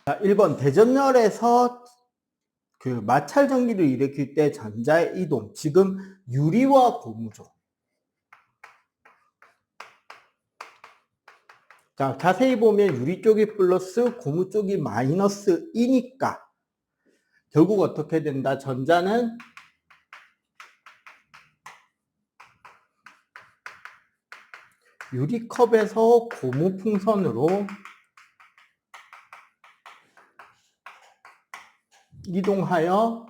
자, 1번 대전열에서 그 마찰 전기를 일으킬 때 전자의 이동. 지금 유리와 고무죠. 자, 자세히 보면 유리 쪽이 플러스, 고무 쪽이 마이너스이니까 결국 어떻게 된다? 전자는 유리컵에서 고무 풍선으로 이동하여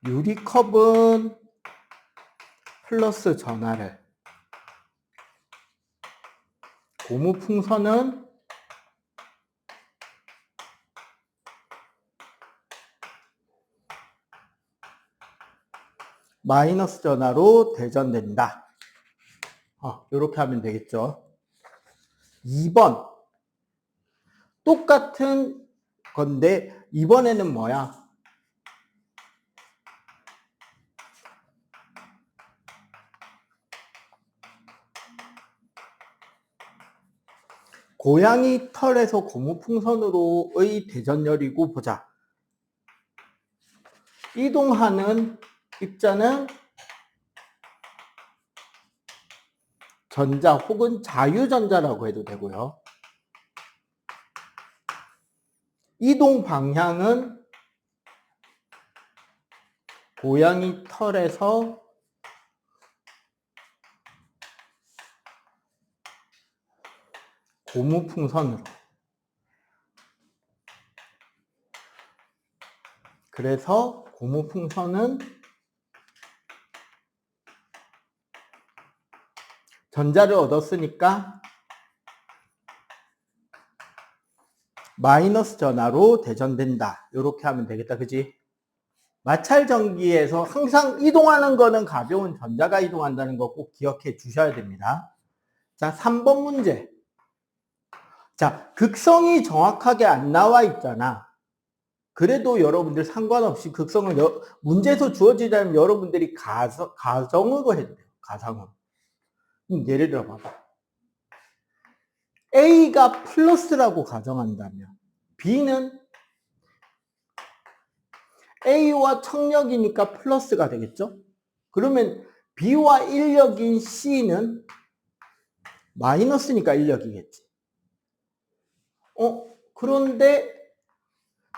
유리컵은 플러스 전하를, 고무 풍선은 마이너스 전하로 대전된다. 이렇게 하면 되겠죠. 2번 똑같은 건데 이번에는 뭐야? 고양이 털에서 고무 풍선으로의 대전열이고 보자. 이동하는 입자는 전자 혹은 자유전자라고 해도 되고요. 이동 방향은 고양이 털에서 고무 풍선으로. 그래서 고무 풍선은 전자를 얻었으니까 마이너스 전하로 대전된다. 이렇게 하면 되겠다. 그지? 마찰 전기에서 항상 이동하는 거는 가벼운 전자가 이동한다는 거 꼭 기억해 주셔야 됩니다. 자, 3번 문제. 자, 극성이 정확하게 안 나와 있잖아. 그래도 여러분들 상관없이 극성을 문제에서 주어지자면 여러분들이 가정으로 해도 돼요. 가상으로. 예를 들어 봐봐. A가 플러스라고 가정한다면 B는 A와 청력이니까 플러스가 되겠죠? 그러면 B와 인력인 C는 마이너스니까 인력이겠지. 그런데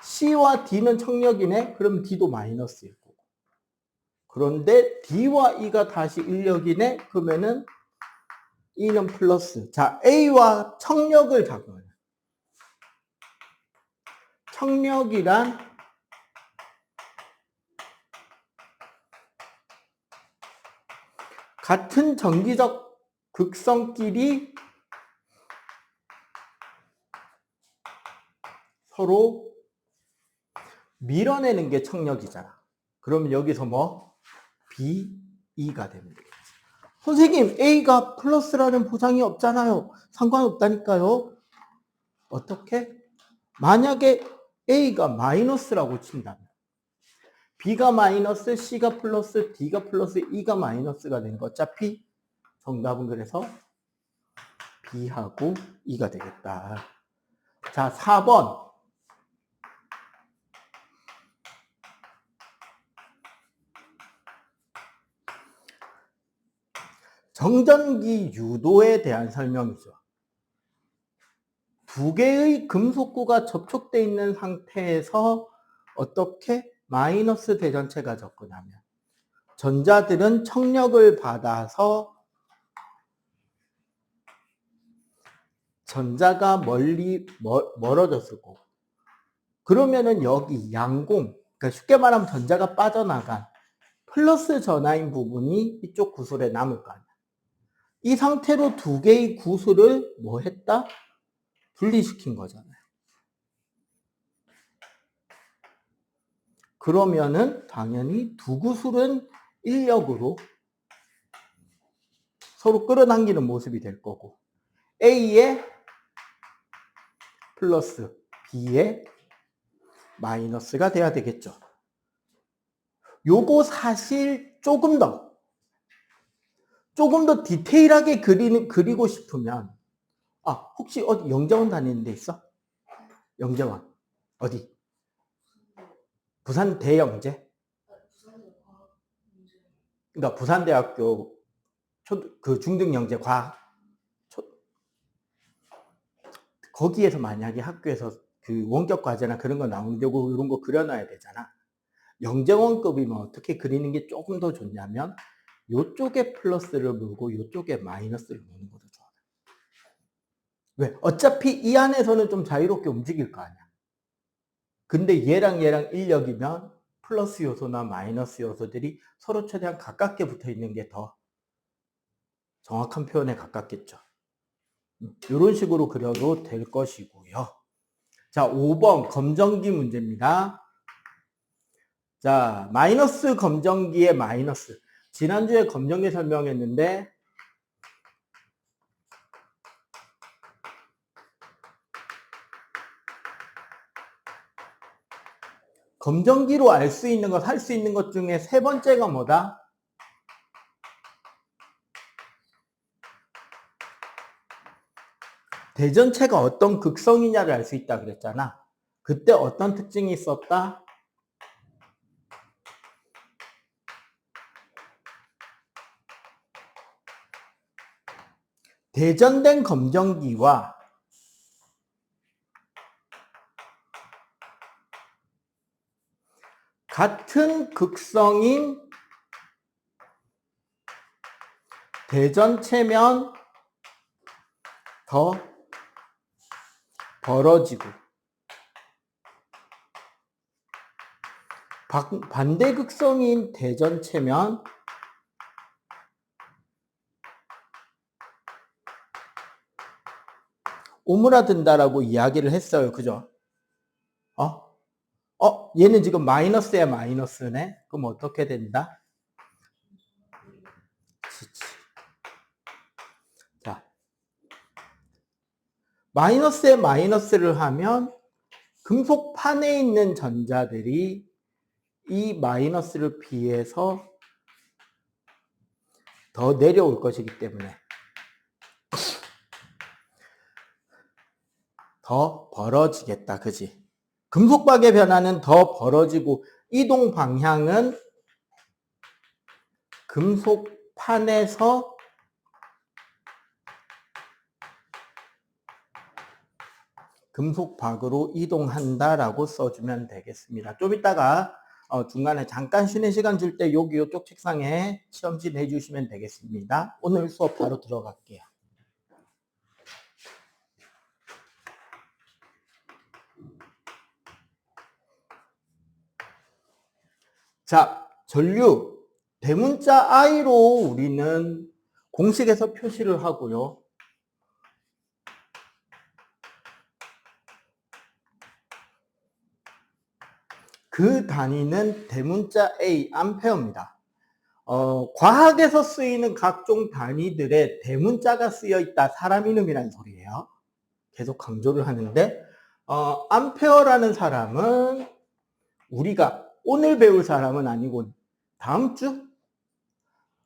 C와 D는 청력이네? 그럼 D도 마이너스일 거고. 그런데 D와 E가 다시 인력이네? 그러면은 E는 플러스. 자, A와 청력을 작용해요. 청력이란 같은 전기적 극성끼리 서로 밀어내는 게 청력이잖아. 그러면 여기서 뭐? B, E가 되면 되겠지. 선생님, A가 플러스라는 보장이 없잖아요. 상관없다니까요. 어떻게? 만약에 A가 마이너스라고 친다면 B가 마이너스, C가 플러스, D가 플러스, E가 마이너스가 되는 거. 어차피 정답은 그래서 B하고 E가 되겠다. 자, 4번. 정전기 유도에 대한 설명이죠. 두 개의 금속구가 접촉되어 있는 상태에서 어떻게 마이너스 대전체가 접근하면 전자들은 청력을 받아서 전자가 멀어졌을 거고, 그러면은 여기 양공, 그러니까 쉽게 말하면 전자가 빠져나간 플러스 전하인 부분이 이쪽 구슬에 남을 거 아니야. 이 상태로 두 개의 구슬을 뭐 했다? 분리시킨 거잖아요. 그러면은 당연히 두 구슬은 인력으로 서로 끌어당기는 모습이 될 거고, A의 플러스, B의 마이너스가 돼야 되겠죠. 요거 사실 조금 더 디테일하게 그리고 싶으면, 혹시 어디 영재원 다니는 데 있어? 영재원. 어디? 부산 대영재? 그러니까 부산대학교 그 중등영재 과학 거기에서 만약에 학교에서 그 원격 과제나 그런 거 나오는데 이런 거 그려놔야 되잖아. 영재원급이면 어떻게 그리는 게 조금 더 좋냐면 요쪽에 플러스를 물고 요쪽에 마이너스를 무는 것도 좋아. 왜? 어차피 이 안에서는 좀 자유롭게 움직일 거 아니야. 근데 얘랑 인력이면 플러스 요소나 마이너스 요소들이 서로 최대한 가깝게 붙어 있는 게 더 정확한 표현에 가깝겠죠. 이런 식으로 그려도 될 것이고요. 자, 5번 검정기 문제입니다. 자, 마이너스 검정기의 마이너스. 지난주에 검정기 설명했는데 검정기로 알 수 있는 것, 할 수 있는 것 중에 세 번째가 뭐다? 대전체가 어떤 극성이냐를 알 수 있다 그랬잖아. 그때 어떤 특징이 있었다? 대전된 검정기와 같은 극성인 대전체면 더 벌어지고 반대 극성인 대전체면 오므라든다라고 이야기를 했어요. 그죠? 얘는 지금 마이너스에 마이너스네? 그럼 어떻게 된다? 자, 마이너스에 마이너스를 하면 금속판에 있는 전자들이 이 마이너스를 비해서 더 내려올 것이기 때문에 더 벌어지겠다. 그지? 금속박의 변화는 더 벌어지고 이동 방향은 금속판에서 금속박으로 이동한다라고 써주면 되겠습니다. 좀 이따가 중간에 잠깐 쉬는 시간 줄 때 여기 이쪽 책상에 시험지 해주시면 되겠습니다. 오늘 수업 바로 들어갈게요. 자, 전류 대문자 I로 우리는 공식에서 표시를 하고요. 그 단위는 대문자 A, 암페어입니다. 과학에서 쓰이는 각종 단위들의 대문자가 쓰여 있다. 사람 이름이라는 소리예요. 계속 강조를 하는데 암페어라는 사람은 우리가 오늘 배울 사람은 아니고 다음 주?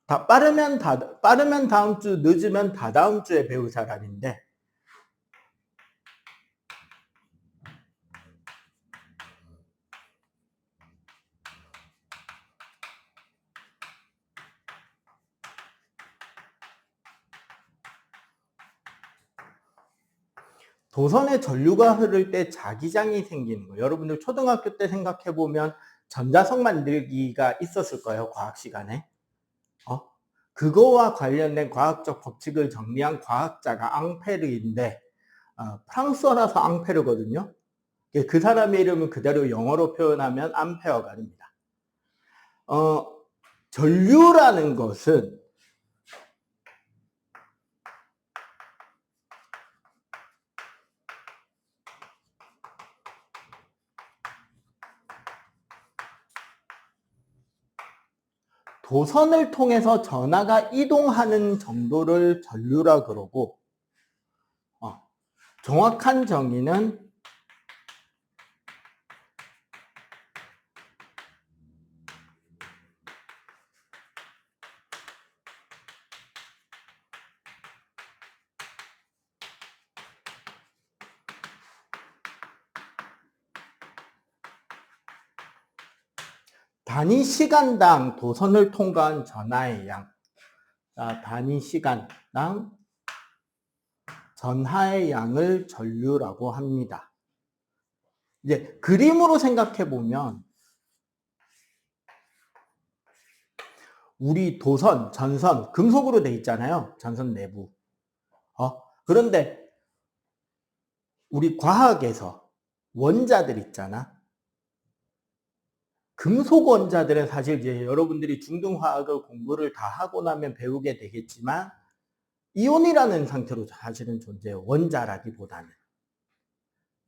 빠르면 다음 주, 늦으면 다다음 주에 배울 사람인데 도선에 전류가 흐를 때 자기장이 생기는 거예요. 여러분들 초등학교 때 생각해 보면 전자석 만들기가 있었을 거예요. 과학 시간에. 그거와 관련된 과학적 법칙을 정리한 과학자가 앙페르인데 프랑스어라서 앙페르거든요. 그 사람의 이름은 그대로 영어로 표현하면 암페어가 됩니다. 전류라는 것은 도선을 통해서 전하가 이동하는 정도를 전류라 그러고 정확한 정의는 단위 시간당 도선을 통과한 전하의 양. 자, 단위 시간당 전하의 양을 전류라고 합니다. 이제 그림으로 생각해 보면 우리 도선, 전선, 금속으로 돼 있잖아요. 전선 내부. 그런데 우리 과학에서 원자들 있잖아. 금속 원자들은 사실 이제 여러분들이 중등화학을 공부를 다 하고 나면 배우게 되겠지만 이온이라는 상태로 사실은 존재해요. 원자라기보다는.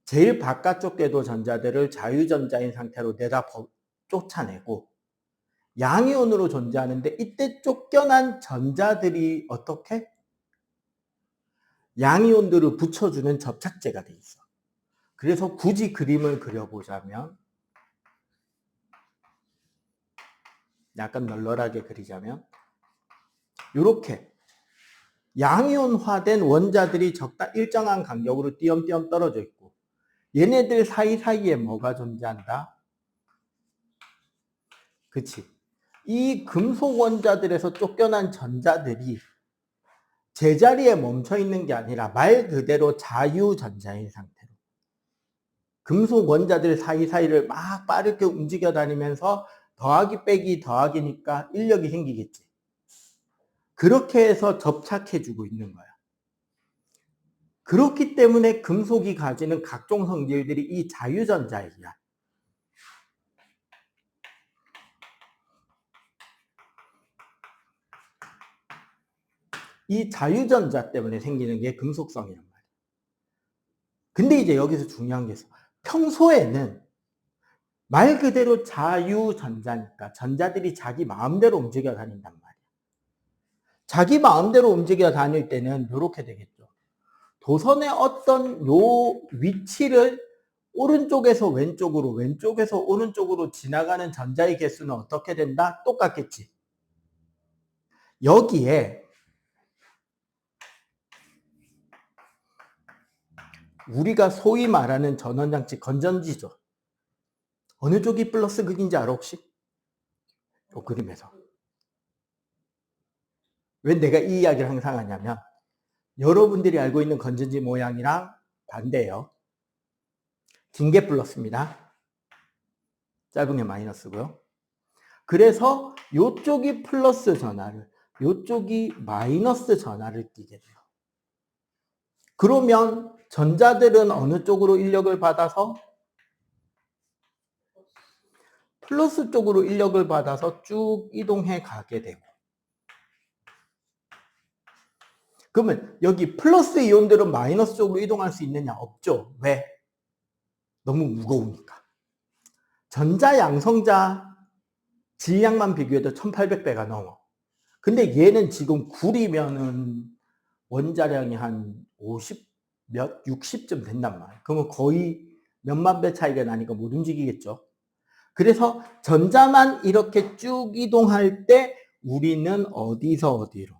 제일 바깥쪽 궤도 전자들을 자유전자인 상태로 내다 쫓아내고 양이온으로 존재하는데 이때 쫓겨난 전자들이 어떻게? 양이온들을 붙여주는 접착제가 돼 있어. 그래서 굳이 그림을 그려보자면 약간 널널하게 그리자면 이렇게 양이온화된 원자들이 일정한 간격으로 띄엄띄엄 떨어져 있고 얘네들 사이사이에 뭐가 존재한다? 그치? 이 금속 원자들에서 쫓겨난 전자들이 제자리에 멈춰 있는 게 아니라 말 그대로 자유전자인 상태로 금속 원자들 사이사이를 막 빠르게 움직여 다니면서 더하기 빼기 더하기니까 인력이 생기겠지. 그렇게 해서 접착해주고 있는 거야. 그렇기 때문에 금속이 가지는 각종 성질들이 이 자유전자이야. 이 자유전자 때문에 생기는 게 금속성이란 말이야. 근데 이제 여기서 중요한 게 있어. 평소에는 말 그대로 자유전자니까 전자들이 자기 마음대로 움직여 다닌단 말이야. 자기 마음대로 움직여 다닐 때는 이렇게 되겠죠. 도선의 어떤 요 위치를 오른쪽에서 왼쪽으로, 왼쪽에서 오른쪽으로 지나가는 전자의 개수는 어떻게 된다? 똑같겠지. 여기에 우리가 소위 말하는 전원장치 건전지죠. 어느 쪽이 플러스 극인지 알아 혹시? 이 그림에서. 왜 내가 이 이야기를 항상 하냐면 여러분들이 알고 있는 건전지 모양이랑 반대예요. 긴 게 플러스입니다. 짧은 게 마이너스고요. 그래서 이쪽이 플러스 전하를, 이쪽이 마이너스 전하를 띠게 돼요. 그러면 전자들은 어느 쪽으로 인력을 받아서? 플러스 쪽으로 인력을 받아서 쭉 이동해 가게 되고. 그러면 여기 플러스 이온들은 마이너스 쪽으로 이동할 수 있느냐? 없죠. 왜? 너무 무거우니까. 전자 양성자 질량만 비교해도 1800배가 넘어. 근데 얘는 지금 구리면은 원자량이 한 60쯤 된단 말이야. 그러면 거의 몇만 배 차이가 나니까 못 움직이겠죠. 그래서 전자만 이렇게 쭉 이동할 때 우리는 어디서 어디로?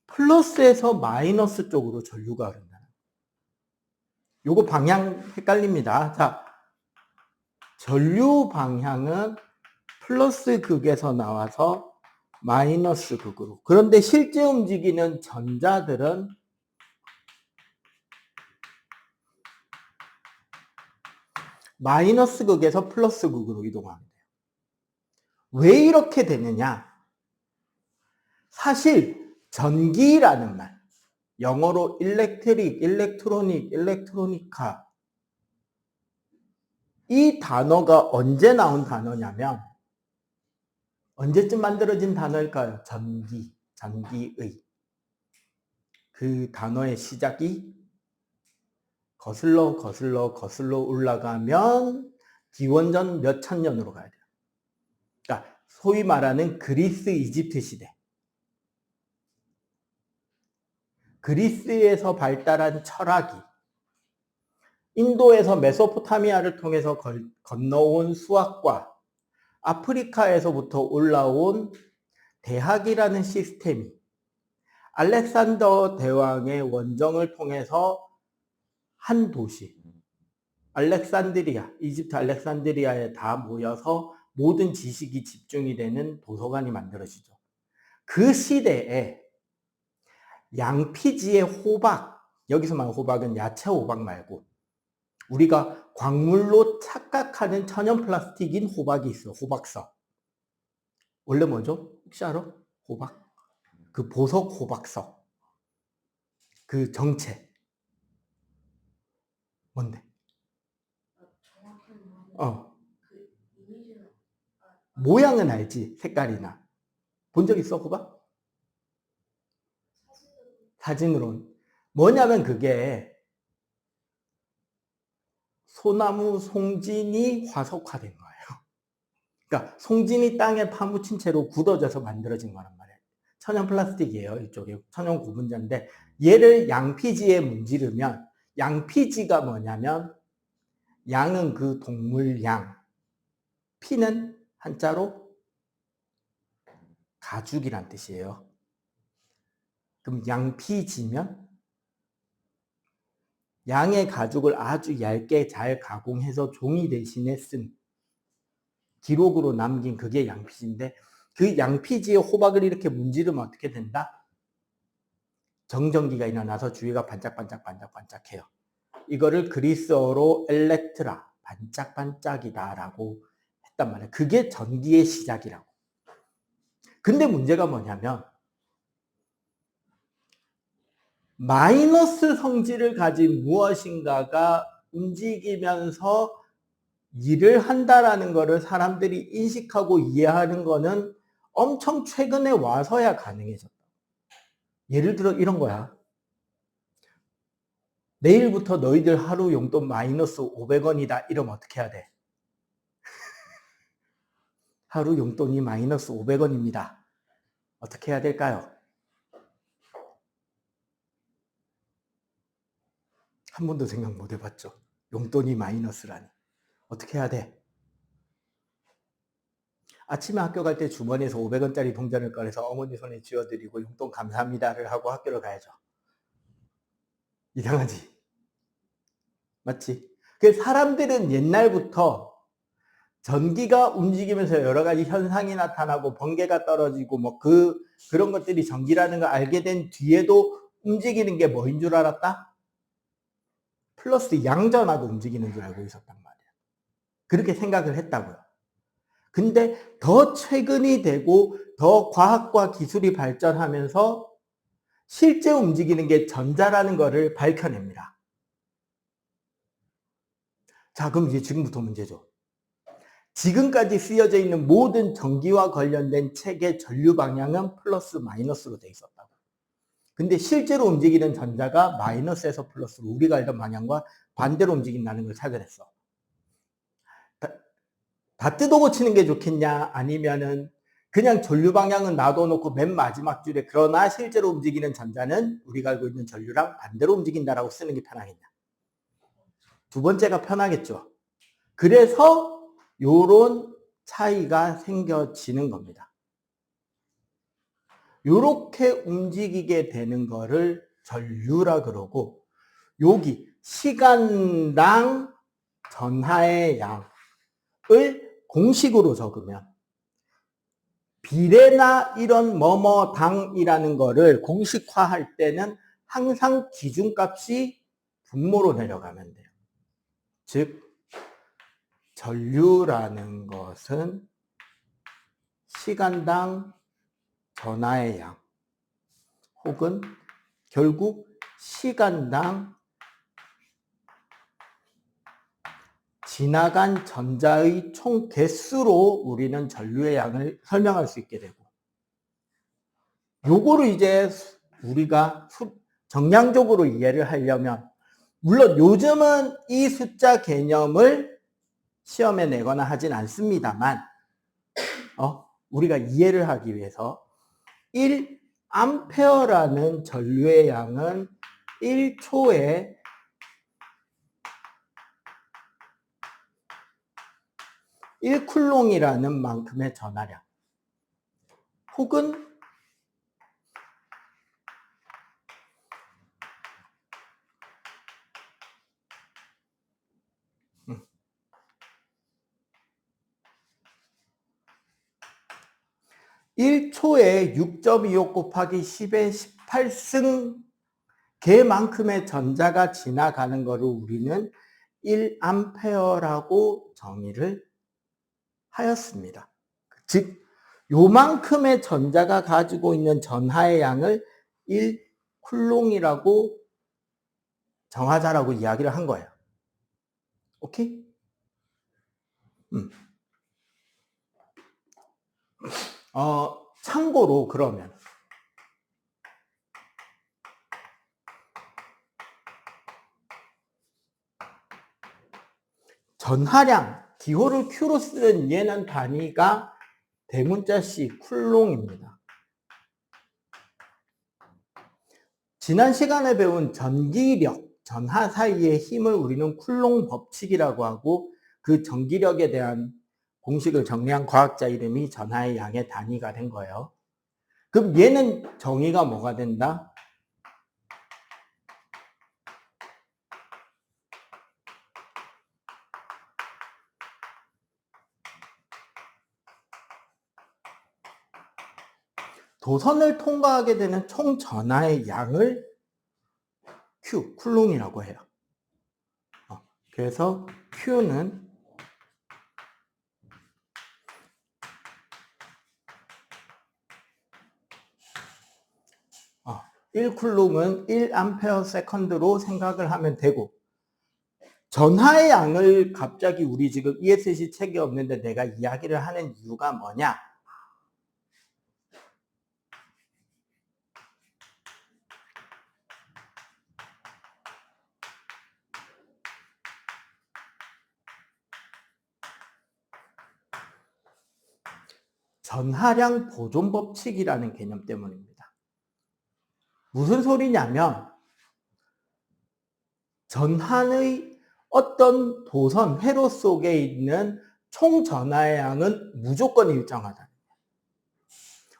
플러스에서 마이너스 쪽으로 전류가 흐른다. 요거 방향 헷갈립니다. 자, 전류 방향은 플러스 극에서 나와서 마이너스 극으로. 그런데 실제 움직이는 전자들은 마이너스 극에서 플러스 극으로 이동하게 돼요. 왜 이렇게 되느냐? 사실 전기라는 말, 영어로 일렉트릭, 일렉트로닉, 일렉트로니카 이 단어가 언제 나온 단어냐면 언제쯤 만들어진 단어일까요? 전기의. 그 단어의 시작이 거슬러 올라가면 기원전 몇천 년으로 가야 돼요. 그러니까 소위 말하는 그리스, 이집트 시대. 그리스에서 발달한 철학이 인도에서 메소포타미아를 통해서 건너온 수학과 아프리카에서부터 올라온 대학이라는 시스템이 알렉산더 대왕의 원정을 통해서 한 도시, 알렉산드리아, 이집트 알렉산드리아에 다 모여서 모든 지식이 집중이 되는 도서관이 만들어지죠. 그 시대에 양피지의 호박, 여기서 말하는 호박은 야채 호박 말고 우리가 광물로 착각하는 천연 플라스틱인 호박이 있어. 호박서. 원래 뭐죠? 혹시 알아? 호박? 그 보석 호박서. 그 정체. 뭔데? 모양은 알지? 색깔이나. 본 적 있어, 호박? 사진으로는. 뭐냐면 그게 소나무 송진이 화석화된 거예요. 그러니까 송진이 땅에 파묻힌 채로 굳어져서 만들어진 거란 말이에요. 천연 플라스틱이에요. 이쪽에 천연 고분자인데 얘를 양피지에 문지르면 양피지가 뭐냐면 양은 그 동물 양, 피는 한자로 가죽이란 뜻이에요. 그럼 양피지면 양의 가죽을 아주 얇게 잘 가공해서 종이 대신에 쓴 기록으로 남긴 그게 양피지인데 그 양피지에 호박을 이렇게 문지르면 어떻게 된다? 정전기가 일어나서 주위가 반짝반짝해요. 이거를 그리스어로 엘렉트라, 반짝반짝이다라고 했단 말이에요. 그게 전기의 시작이라고. 근데 문제가 뭐냐면 마이너스 성질을 가진 무엇인가가 움직이면서 일을 한다라는 것을 사람들이 인식하고 이해하는 거는 엄청 최근에 와서야 가능해졌다. 예를 들어 이런 거야. 내일부터 너희들 하루 용돈 마이너스 500원이다. 이러면 어떻게 해야 돼? 하루 용돈이 마이너스 500원입니다. 어떻게 해야 될까요? 한 번도 생각 못 해봤죠. 용돈이 마이너스라니. 어떻게 해야 돼? 아침에 학교 갈 때 주머니에서 500원짜리 동전을 꺼내서 어머니 손에 쥐어드리고 용돈 감사합니다를 하고 학교를 가야죠. 이상하지? 맞지? 그래서 사람들은 옛날부터 전기가 움직이면서 여러 가지 현상이 나타나고 번개가 떨어지고 뭐 그런 것들이 전기라는 걸 알게 된 뒤에도 움직이는 게 뭐인 줄 알았다? 플러스 양전하고 움직이는 줄 알고 있었단 말이야. 그렇게 생각을 했다고요. 근데 더 최근이 되고 더 과학과 기술이 발전하면서 실제 움직이는 게 전자라는 것을 밝혀냅니다. 자, 그럼 이제 지금부터 문제죠. 지금까지 쓰여져 있는 모든 전기와 관련된 책의 전류 방향은 플러스 마이너스로 되어 있었다고. 근데 실제로 움직이는 전자가 마이너스에서 플러스로 우리가 알던 방향과 반대로 움직인다는 걸 찾아냈어. 다 뜯어 고치는 게 좋겠냐? 아니면은 그냥 전류 방향은 놔둬놓고 맨 마지막 줄에 그러나 실제로 움직이는 전자는 우리가 알고 있는 전류랑 반대로 움직인다라고 쓰는 게 편하겠냐? 두 번째가 편하겠죠. 그래서 요런 차이가 생겨지는 겁니다. 요렇게 움직이게 되는 거를 전류라 그러고 여기 시간당 전하의 양을 공식으로 적으면 비례나 이런 뭐뭐당이라는 거를 공식화할 때는 항상 기준값이 분모로 내려가면 돼요. 즉 전류라는 것은 시간당 전하의 양 혹은 결국 시간당 지나간 전자의 총 개수로 우리는 전류의 양을 설명할 수 있게 되고 요거를 이제 우리가 정량적으로 이해를 하려면 물론 요즘은 이 숫자 개념을 시험에 내거나 하진 않습니다만 우리가 이해를 하기 위해서 1암페어라는 전류의 양은 1초에 1쿨롱이라는 만큼의 전하량 혹은 1초에 6.25 곱하기 10의 18승 걔만큼의 전자가 지나가는 것을 우리는 1A라고 정의를 하였습니다. 즉 요만큼의 전자가 가지고 있는 전하의 양을 1쿨롱이라고 정하자라고 이야기를 한 거예요. 오케이? 참고로 그러면 전하량, 기호를 Q로 쓰는 얘는 단위가 대문자 C 쿨롱입니다. 지난 시간에 배운 전기력, 전하 사이의 힘을 우리는 쿨롱 법칙이라고 하고 그 전기력에 대한 공식을 정리한 과학자 이름이 전하의 양의 단위가 된 거예요. 그럼 얘는 정의가 뭐가 된다? 도선을 통과하게 되는 총 전하의 양을 Q, 쿨롱이라고 해요. 그래서 Q는 1쿨롱은 1A/s로 생각을 하면 되고, 전하의 양을 갑자기 우리 지금 ESC 책이 없는데 내가 이야기를 하는 이유가 뭐냐? 전하량 보존 법칙이라는 개념 때문입니다. 무슨 소리냐면 전하의 어떤 도선, 회로 속에 있는 총 전하의 양은 무조건 일정하다.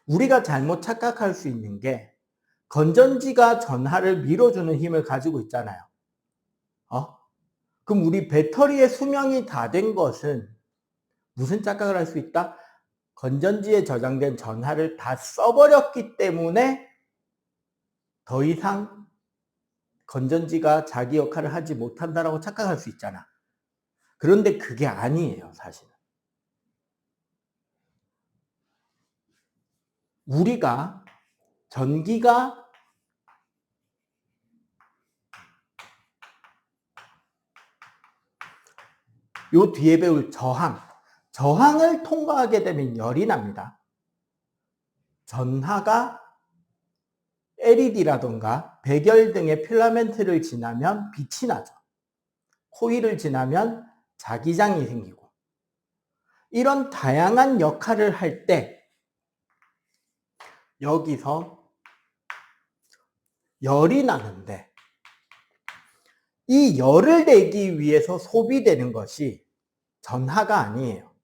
우리가 잘못 착각할 수 있는 게 건전지가 전하를 밀어주는 힘을 가지고 있잖아요. 그럼 우리 배터리의 수명이 다 된 것은 무슨 착각을 할 수 있다? 건전지에 저장된 전하를 다 써버렸기 때문에 더 이상 건전지가 자기 역할을 하지 못한다라고 착각할 수 있잖아. 그런데 그게 아니에요, 사실은. 우리가 전기가 요 뒤에 배울 저항을 통과하게 되면 열이 납니다. 전하가 LED라던가 백열 등의 필라멘트를 지나면 빛이 나죠. 코일을 지나면 자기장이 생기고, 이런 다양한 역할을 할 때 여기서 열이 나는데 이 열을 내기 위해서 소비되는 것이 전하가 아니에요.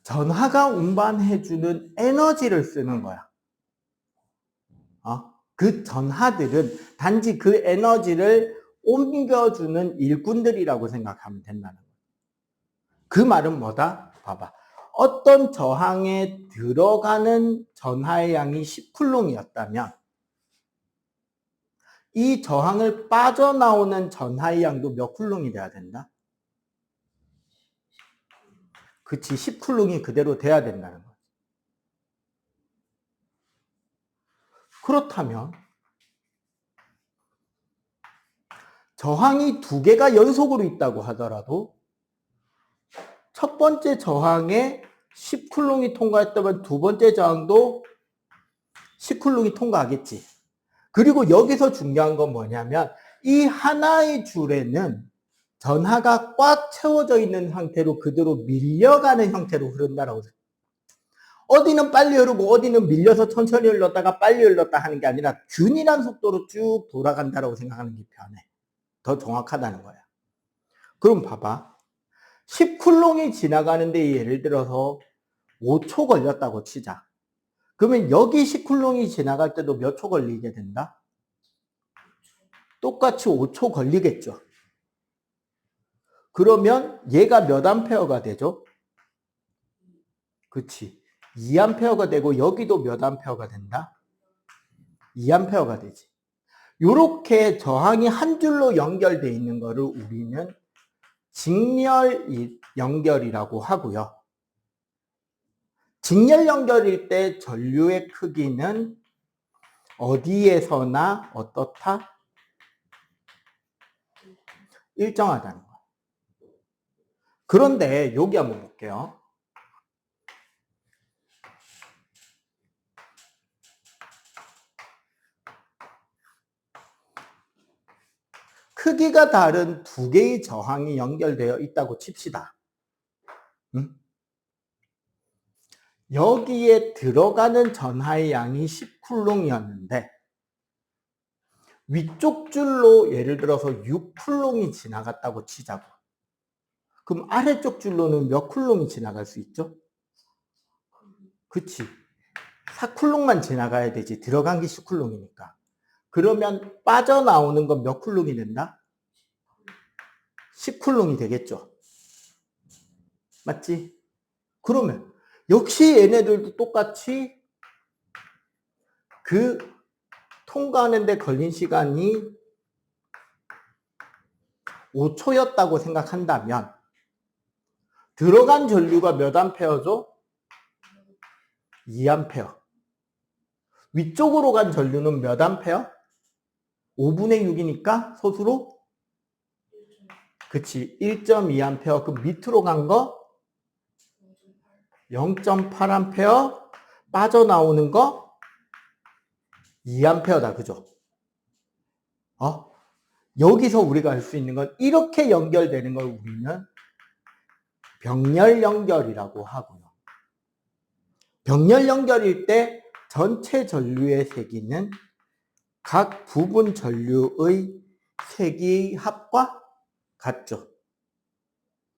전하가 운반해주는 에너지를 쓰는 거야. 그 전하들은 단지 그 에너지를 옮겨주는 일꾼들이라고 생각하면 된다는 거야. 그 말은 뭐다? 봐봐. 어떤 저항에 들어가는 전하의 양이 10쿨롱이었다면 이 저항을 빠져나오는 전하의 양도 몇 쿨롱이 돼야 된다? 그치, 10쿨롱이 그대로 돼야 된다는 거야. 그렇다면 저항이 두 개가 연속으로 있다고 하더라도 첫 번째 저항에 10쿨롱이 통과했다면 두 번째 저항도 10쿨롱이 통과하겠지. 그리고 여기서 중요한 건 뭐냐면 이 하나의 줄에는 전하가 꽉 채워져 있는 상태로 그대로 밀려가는 형태로 흐른다라고 생각해요. 어디는 빨리 흐르고 어디는 밀려서 천천히 흘렀다가 빨리 흘렀다 하는 게 아니라 균일한 속도로 쭉 돌아간다라고 생각하는 게 편해. 더 정확하다는 거야. 그럼 봐봐. 10쿨롱이 지나가는데 예를 들어서 5초 걸렸다고 치자. 그러면 여기 10쿨롱이 지나갈 때도 몇 초 걸리게 된다? 똑같이 5초 걸리겠죠. 그러면 얘가 몇 암페어가 되죠? 그치. 2암페어가 되고 여기도 몇 암페어가 된다? 2암페어가 되지. 요렇게 저항이 한 줄로 연결되어 있는 거를 우리는 직렬 연결이라고 하고요. 직렬 연결일 때 전류의 크기는 어디에서나 어떻다? 일정하다는 거예요. 그런데 여기 한번 볼게요. 크기가 다른 두 개의 저항이 연결되어 있다고 칩시다. 응? 여기에 들어가는 전하의 양이 10쿨롱이었는데 위쪽 줄로 예를 들어서 6쿨롱이 지나갔다고 치자고. 그럼 아래쪽 줄로는 몇 쿨롱이 지나갈 수 있죠? 그치. 4쿨롱만 지나가야 되지. 들어간 게 10쿨롱이니까. 그러면 빠져나오는 건 몇 쿨롱이 된다? 10쿨롱이 되겠죠. 맞지? 그러면 역시 얘네들도 똑같이 그 통과하는데 걸린 시간이 5초였다고 생각한다면 들어간 전류가 몇 암페어죠? 2암페어. 위쪽으로 간 전류는 몇 암페어? 5분의 6이니까 소수로? 그치. 1.2암페어. 그 밑으로 간 거? 0.8암페어. 빠져나오는 거? 2암페어다. 그죠? 여기서 우리가 알 수 있는 건 이렇게 연결되는 걸 우리는 병렬 연결이라고 하고요. 병렬 연결일 때 전체 전류의 세기는 각 부분 전류의 세기의 합과 같죠.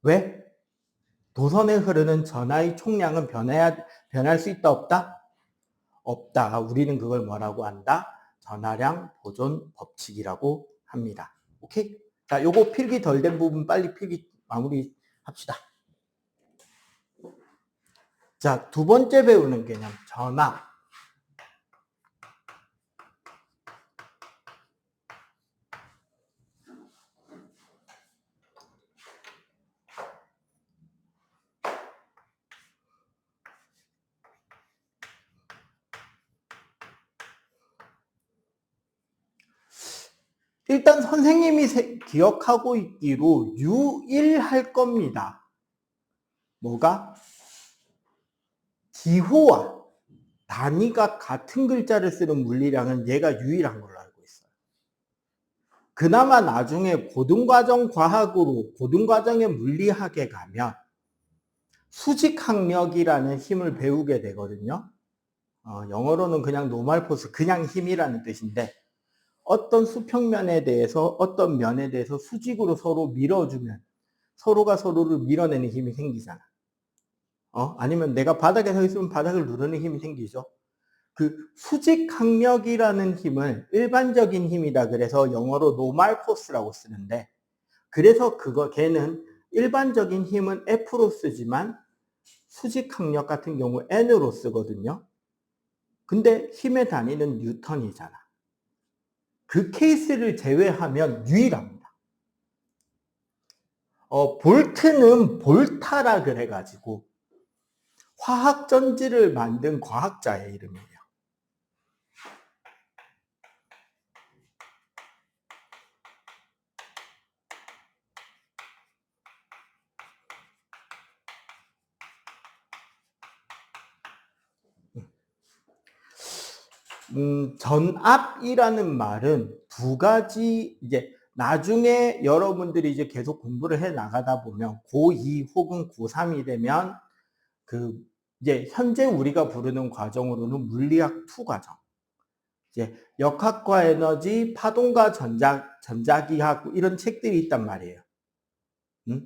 왜? 도선에 흐르는 전하의 총량은 변할 수 있다 없다? 없다. 우리는 그걸 뭐라고 한다? 전하량 보존 법칙이라고 합니다. 오케이? 자, 요거 필기 덜 된 부분 빨리 필기 마무리 합시다. 자, 두 번째 배우는 개념, 전하. 일단 선생님이 기억하고 있기로 유일할 겁니다. 뭐가? 기호와 단위가 같은 글자를 쓰는 물리량은 얘가 유일한 걸로 알고 있어요. 그나마 나중에 고등과정 과학으로 고등과정의 물리학에 가면 수직항력이라는 힘을 배우게 되거든요. 영어로는 그냥 노멀 포스, 그냥 힘이라는 뜻인데 어떤 수평면에 대해서 어떤 면에 대해서 수직으로 서로 밀어주면 서로가 서로를 밀어내는 힘이 생기잖아. 아니면 내가 바닥에 서 있으면 바닥을 누르는 힘이 생기죠. 그 수직항력이라는 힘을 일반적인 힘이다 그래서 영어로 노멀 포스라고 쓰는데 그래서 걔는 일반적인 힘은 F로 쓰지만 수직항력 같은 경우 N으로 쓰거든요. 근데 힘의 단위는 뉴턴이잖아. 그 케이스를 제외하면 유일합니다. 볼트는 볼타라 그래가지고 화학전지를 만든 과학자의 이름이에요. 전압이라는 말은 두 가지, 이제 나중에 여러분들이 이제 계속 공부를 해 나가다 보면 고2 혹은 고3이 되면 이제 현재 우리가 부르는 과정으로는 물리학 2 과정. 이제 역학과 에너지, 파동과 전자기학 이런 책들이 있단 말이에요.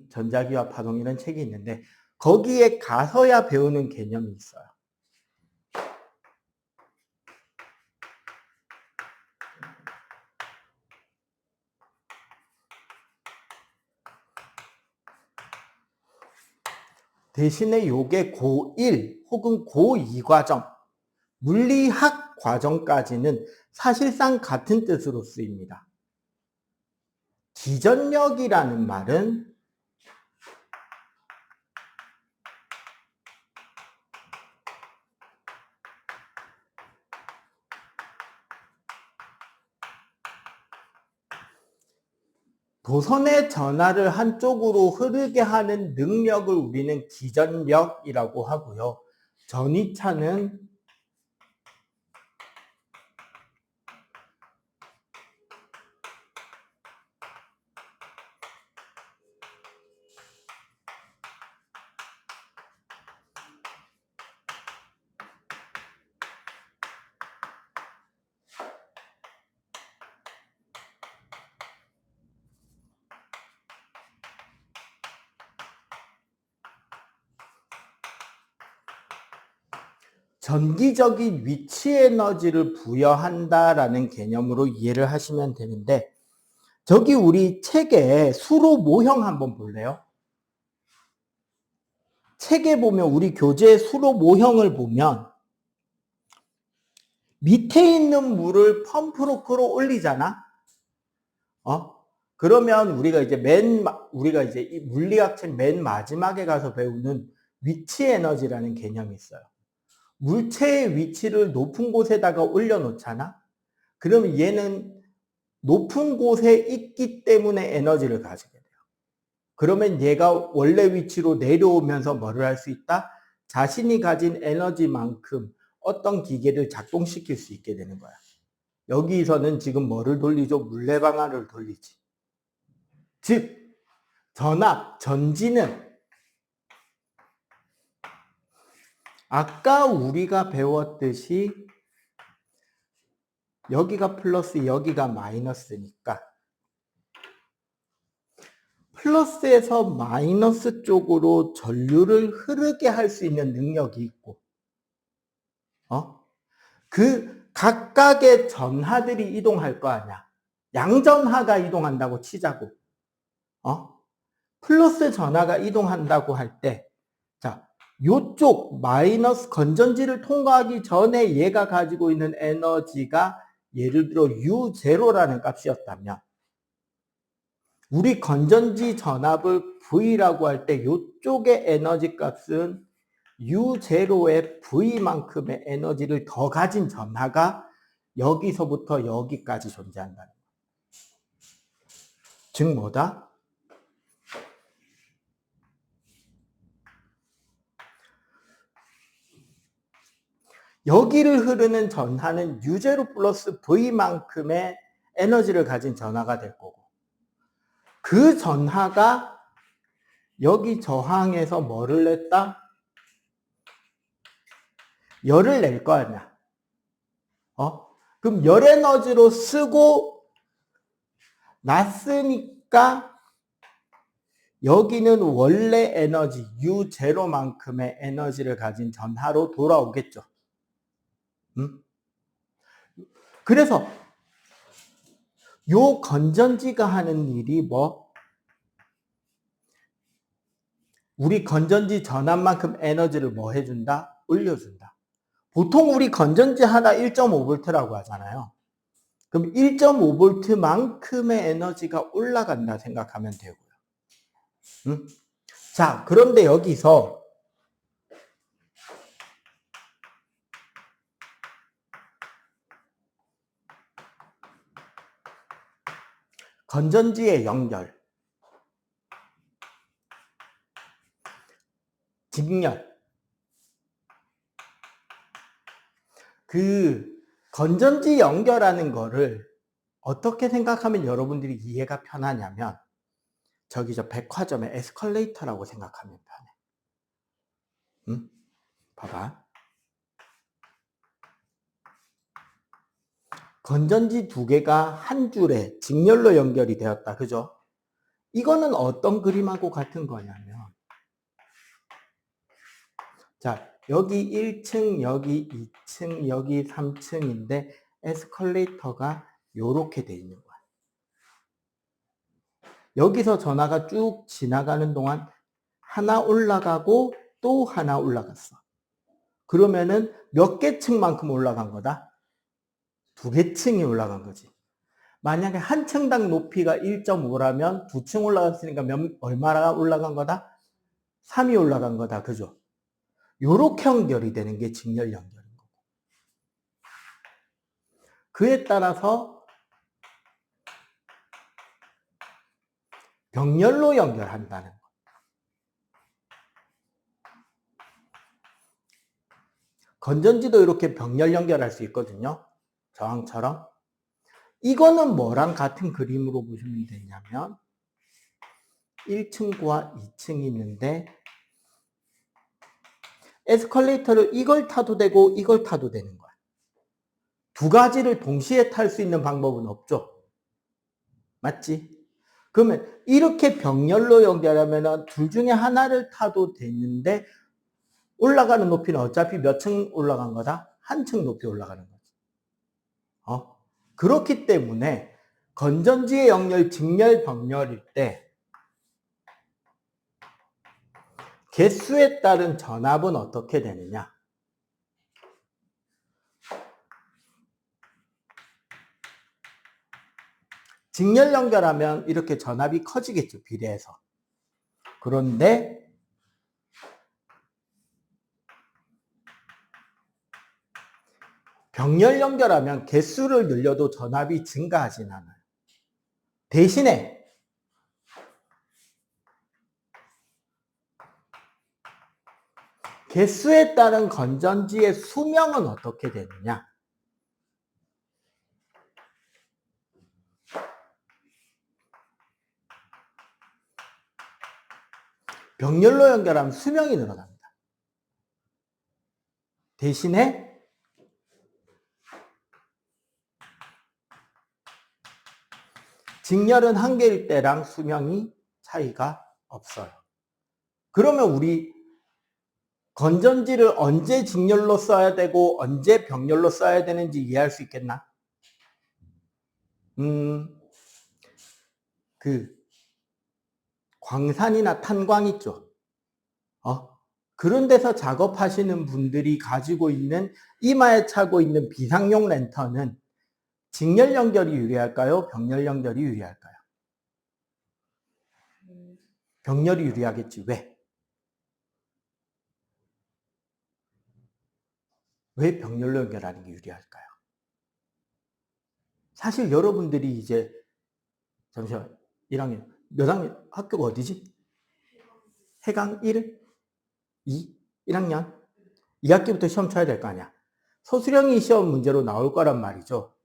전자기와 파동 이런 책이 있는데 거기에 가서야 배우는 개념이 있어요. 대신에 요게 고1 혹은 고2 과정, 물리학 과정까지는 사실상 같은 뜻으로 쓰입니다. 기전력이라는 말은 도선의 전하를 한쪽으로 흐르게 하는 능력을 우리는 기전력이라고 하고요. 전이차는 전기적인 위치 에너지를 부여한다라는 개념으로 이해를 하시면 되는데 저기 우리 책에 수로 모형 한번 볼래요? 책에 보면 우리 교재 수로 모형을 보면 밑에 있는 물을 펌프로 끌어올리잖아. 그러면 우리가 이제 이 물리학책 맨 마지막에 가서 배우는 위치 에너지라는 개념이 있어요. 물체의 위치를 높은 곳에다가 올려놓잖아. 그러면 얘는 높은 곳에 있기 때문에 에너지를 가지게 돼요. 그러면 얘가 원래 위치로 내려오면서 뭐를 할 수 있다? 자신이 가진 에너지만큼 어떤 기계를 작동시킬 수 있게 되는 거야. 여기서는 지금 뭐를 돌리죠? 물레방아를 돌리지. 즉, 전압, 전지는 아까 우리가 배웠듯이 여기가 플러스, 여기가 마이너스니까 플러스에서 마이너스 쪽으로 전류를 흐르게 할 수 있는 능력이 있고 그 각각의 전하들이 이동할 거 아니야. 양전하가 이동한다고 치자고. 플러스 전하가 이동한다고 할 때, 자, 요쪽 마이너스 건전지를 통과하기 전에 얘가 가지고 있는 에너지가 예를 들어 U0라는 값이었다면, 우리 건전지 전압을 V라고 할 때 요쪽의 에너지 값은 U0의 V만큼의 에너지를 더 가진 전하가 여기서부터 여기까지 존재한다는 거예요. 즉 뭐다? 여기를 흐르는 전하는 U0 플러스 V만큼의 에너지를 가진 전하가 될 거고 그 전하가 여기 저항에서 뭐를 냈다? 열을 낼 거 아니야. 그럼 열 에너지로 쓰고 났으니까 여기는 원래 에너지 U0만큼의 에너지를 가진 전하로 돌아오겠죠. 그래서 요 건전지가 하는 일이 뭐? 우리 건전지 전압만큼 에너지를 뭐 해준다? 올려준다. 보통 우리 건전지 하나 1.5V라고 하잖아요. 그럼 1.5V만큼의 에너지가 올라간다 생각하면 되고요. 자, 그런데 여기서 건전지의 연결, 직렬, 그 건전지 연결하는 거를 어떻게 생각하면 여러분들이 이해가 편하냐면 저기 저 백화점의 에스컬레이터라고 생각하면 편해. 응? 봐봐. 건전지 두 개가 한 줄에 직렬로 연결이 되었다. 그죠? 이거는 어떤 그림하고 같은 거냐면 자, 여기 1층, 여기 2층, 여기 3층인데 에스컬레이터가 요렇게 돼 있는 거야. 여기서 전화가 쭉 지나가는 동안 하나 올라가고 또 하나 올라갔어. 그러면은 몇 개 층만큼 올라간 거다? 2개 층이 올라간 거지. 만약에 한 층당 높이가 1.5라면 2층 올라갔으니까 얼마나 올라간 거다? 3이 올라간 거다. 그죠? 요렇게 연결이 되는 게 직렬 연결인 거고. 그에 따라서 병렬로 연결한다는 거. 건전지도 이렇게 병렬 연결할 수 있거든요. 저항처럼. 이거는 뭐랑 같은 그림으로 보시면 되냐면 1층과 2층이 있는데 에스컬레이터를 이걸 타도 되고 이걸 타도 되는 거야. 두 가지를 동시에 탈 수 있는 방법은 없죠. 맞지? 그러면 이렇게 병렬로 연결하면 둘 중에 하나를 타도 되는데 올라가는 높이는 어차피 몇 층 올라간 거다? 한 층 높이 올라가는 거지. 그렇기 때문에 건전지의 역렬, 직렬, 병렬일 때 개수에 따른 전압은 어떻게 되느냐? 직렬 연결하면 이렇게 전압이 커지겠죠, 비례해서. 그런데 병렬 연결하면 개수를 늘려도 전압이 증가하진 않아요. 대신에 개수에 따른 건전지의 수명은 어떻게 되느냐? 병렬로 연결하면 수명이 늘어납니다. 대신에 직렬은 한 개일 때랑 수명이 차이가 없어요. 그러면 우리 건전지를 언제 직렬로 써야 되고 언제 병렬로 써야 되는지 이해할 수 있겠나? 광산이나 탄광 있죠? 그런 데서 작업하시는 분들이 가지고 있는 이마에 차고 있는 비상용 랜턴은 직렬 연결이 유리할까요? 병렬 연결이 유리할까요? 병렬이 유리하겠지. 왜? 왜 병렬로 연결하는 게 유리할까요? 사실 여러분들이 이제 잠시만 1학년 몇 학년 학교가 어디지? 해강 1? 2? 1학년? 2학기부터 시험 쳐야 될 거 아니야. 소수령이 시험 문제로 나올 거란 말이죠.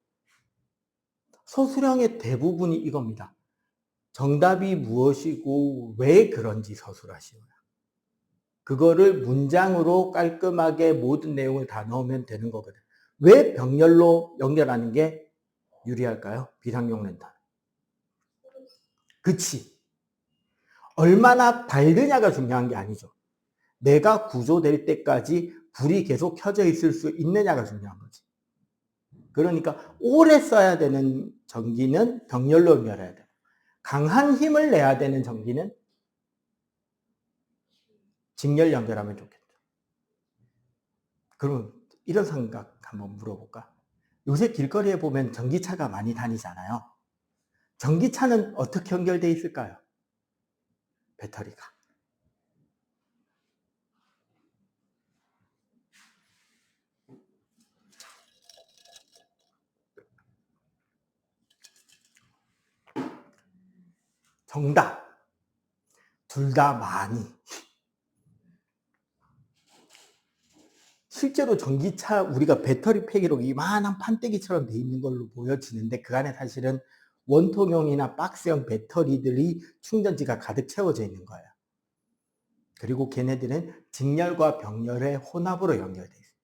소수령의 대부분이 이겁니다. 정답이 무엇이고 왜 그런지 서술하시오라. 그거를 문장으로 깔끔하게 모든 내용을 다 넣으면 되는 거거든. 왜 병렬로 연결하는 게 유리할까요? 비상용 랜턴. 그치. 얼마나 밝으냐가 중요한 게 아니죠. 내가 구조될 때까지 불이 계속 켜져 있을 수 있느냐가 중요한 거지. 그러니까 오래 써야 되는 전기는 병렬로 연결해야 돼요. 강한 힘을 내야 되는 전기는 직렬 연결하면 좋겠죠. 그럼 이런 생각 한번 물어볼까? 요새 길거리에 보면 전기차가 많이 다니잖아요. 전기차는 어떻게 연결되어 있을까요? 배터리가. 정답. 둘 다 많이. 실제로 전기차 우리가 배터리 팩으로 이만한 판때기처럼 돼 있는 걸로 보여지는데 그 안에 사실은 원통형이나 박스형 배터리들이 충전지가 가득 채워져 있는 거예요. 그리고 걔네들은 직렬과 병렬의 혼합으로 연결돼 있어요.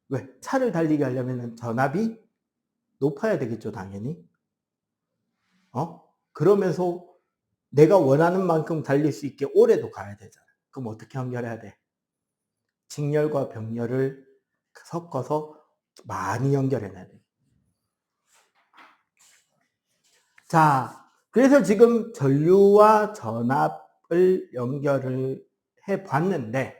왜? 차를 달리게 하려면 전압이 높아야 되겠죠, 당연히. 그러면서 내가 원하는 만큼 달릴 수 있게 오래도 가야 되잖아. 그럼 어떻게 연결해야 돼? 직렬과 병렬을 섞어서 많이 연결해놔야 돼. 자, 그래서 지금 전류와 전압을 연결을 해 봤는데,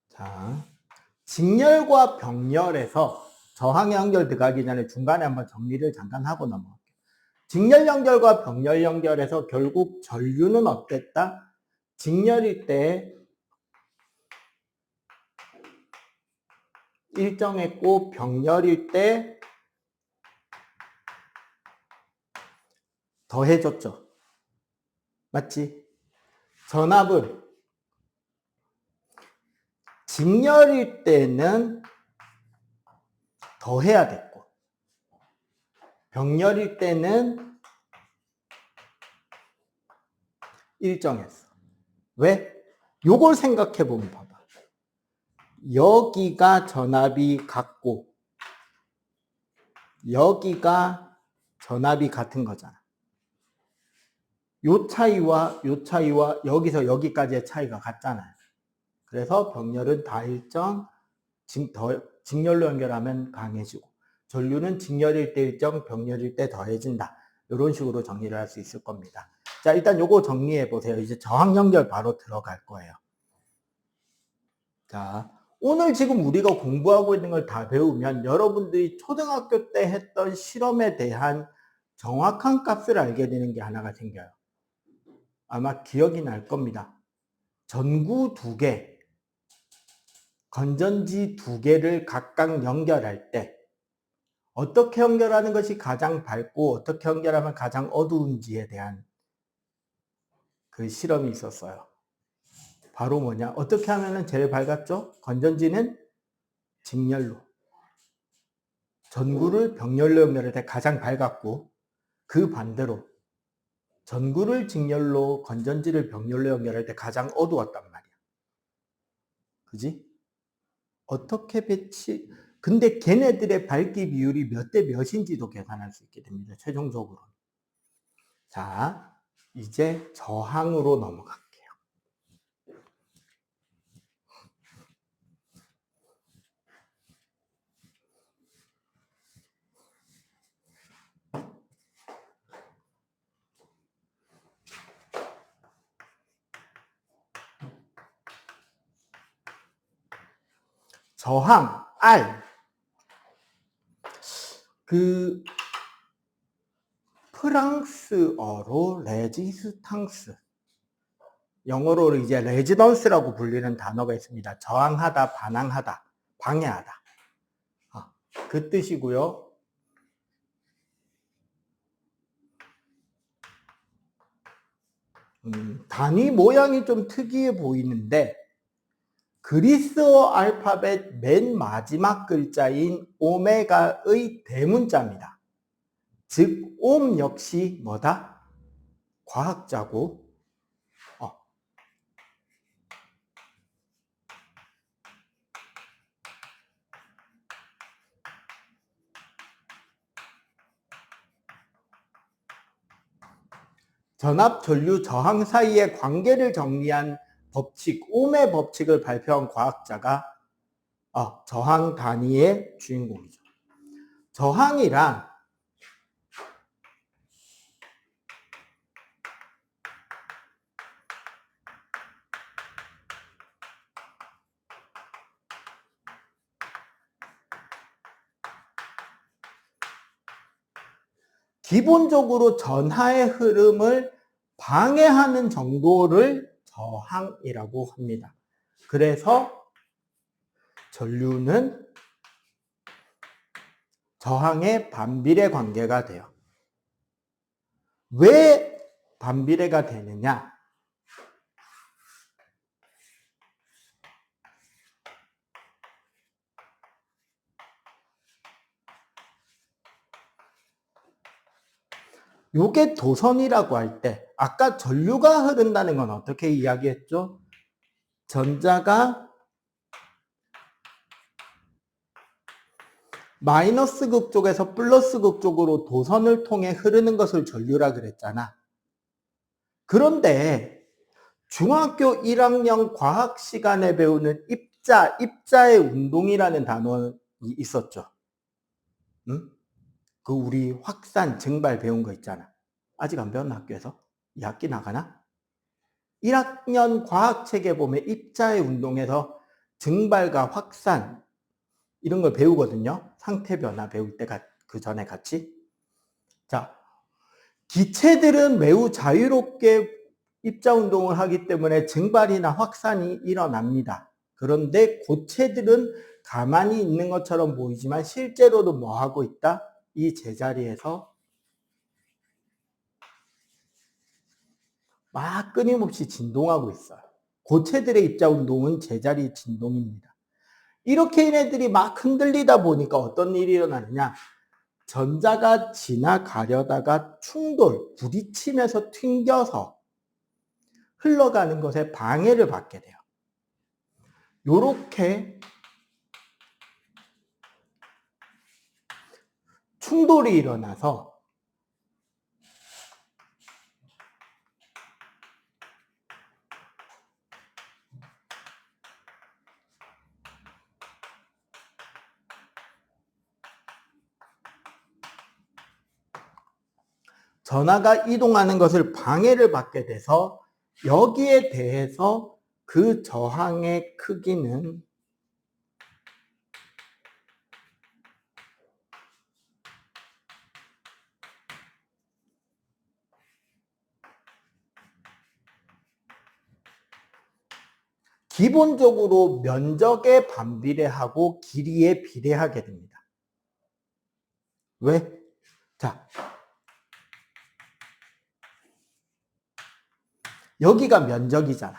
자, 직렬과 병렬에서 저항 연결 들어가기 전에 중간에 한번 정리를 잠깐 하고 넘어갈게요. 직렬 연결과 병렬 연결에서 결국 전류는 어땠다? 직렬일 때 일정했고 병렬일 때 더해졌죠. 맞지? 전압은 직렬일 때는 더해야 됐고 병렬일 때는 일정했어. 왜? 요걸 생각해 보면 봐봐. 여기가 전압이 같고 여기가 전압이 같은 거잖아. 요 차이와 요 차이와 여기서 여기까지의 차이가 같잖아요. 그래서 병렬은 다 일정, 직렬로 연결하면 강해지고 전류는 직렬일 때 일정, 병렬일 때 더해진다. 이런 식으로 정리를 할 수 있을 겁니다. 자, 일단 요거 정리해 보세요. 이제 저항 연결 바로 들어갈 거예요. 자, 오늘 지금 우리가 공부하고 있는 걸 다 배우면 여러분들이 초등학교 때 했던 실험에 대한 정확한 값을 알게 되는 게 하나가 생겨요. 아마 기억이 날 겁니다. 전구 2개, 건전지 2개를 각각 연결할 때 어떻게 연결하는 것이 가장 밝고 어떻게 연결하면 가장 어두운지에 대한 그 실험이 있었어요. 바로 뭐냐? 어떻게 하면 제일 밝았죠? 건전지는 직렬로, 전구를 병렬로 연결할 때 가장 밝았고 그 반대로 전구를 직렬로, 건전지를 병렬로 연결할 때 가장 어두웠단 말이야. 그지? 어떻게 근데 걔네들의 밝기 비율이 몇 대 몇인지도 계산할 수 있게 됩니다. 최종적으로. 자, 이제 저항으로 넘어갈게요. 저항 R, 그 프랑스어로 레지스탕스, 영어로 이제 레지던스라고 불리는 단어가 있습니다. 저항하다, 반항하다, 방해하다. 그 뜻이고요. 단위 모양이 좀 특이해 보이는데 그리스어 알파벳 맨 마지막 글자인 오메가의 대문자입니다. 즉, 옴 역시 뭐다? 과학자고, 전압, 전류, 저항 사이의 관계를 정리한 법칙, 옴의 법칙을 발표한 과학자가 저항 단위의 주인공이죠. 저항이란 기본적으로 전하의 흐름을 방해하는 정도를 저항이라고 합니다. 그래서 전류는 저항의 반비례 관계가 돼요. 왜 반비례가 되느냐? 요게 도선이라고 할 때 아까 전류가 흐른다는 건 어떻게 이야기했죠? 전자가 마이너스 극 쪽에서 플러스 극 쪽으로 도선을 통해 흐르는 것을 전류라 그랬잖아. 그런데 중학교 1학년 과학 시간에 배우는 입자의 운동이라는 단어 있었죠. 응? 그 우리 확산, 증발 배운 거 있잖아. 아직 안 배웠나 학교에서? 2학기 나가나? 1학년 과학책에 보면 입자의 운동에서 증발과 확산 이런 걸 배우거든요. 상태 변화 배울 때 그 전에 같이. 자, 기체들은 매우 자유롭게 입자 운동을 하기 때문에 증발이나 확산이 일어납니다. 그런데 고체들은 가만히 있는 것처럼 보이지만 실제로도 뭐 하고 있다? 이 제자리에서 막 끊임없이 진동하고 있어요. 고체들의 입자 운동은 제자리 진동입니다. 이렇게 얘네들이 막 흔들리다 보니까 어떤 일이 일어나느냐? 전자가 지나가려다가 충돌, 부딪히면서 튕겨서 흘러가는 것에 방해를 받게 돼요. 요렇게 충돌이 일어나서 전하가 이동하는 것을 방해를 받게 돼서 여기에 대해서 그 저항의 크기는 기본적으로 면적에 반비례하고 길이에 비례하게 됩니다. 왜? 자, 여기가 면적이잖아.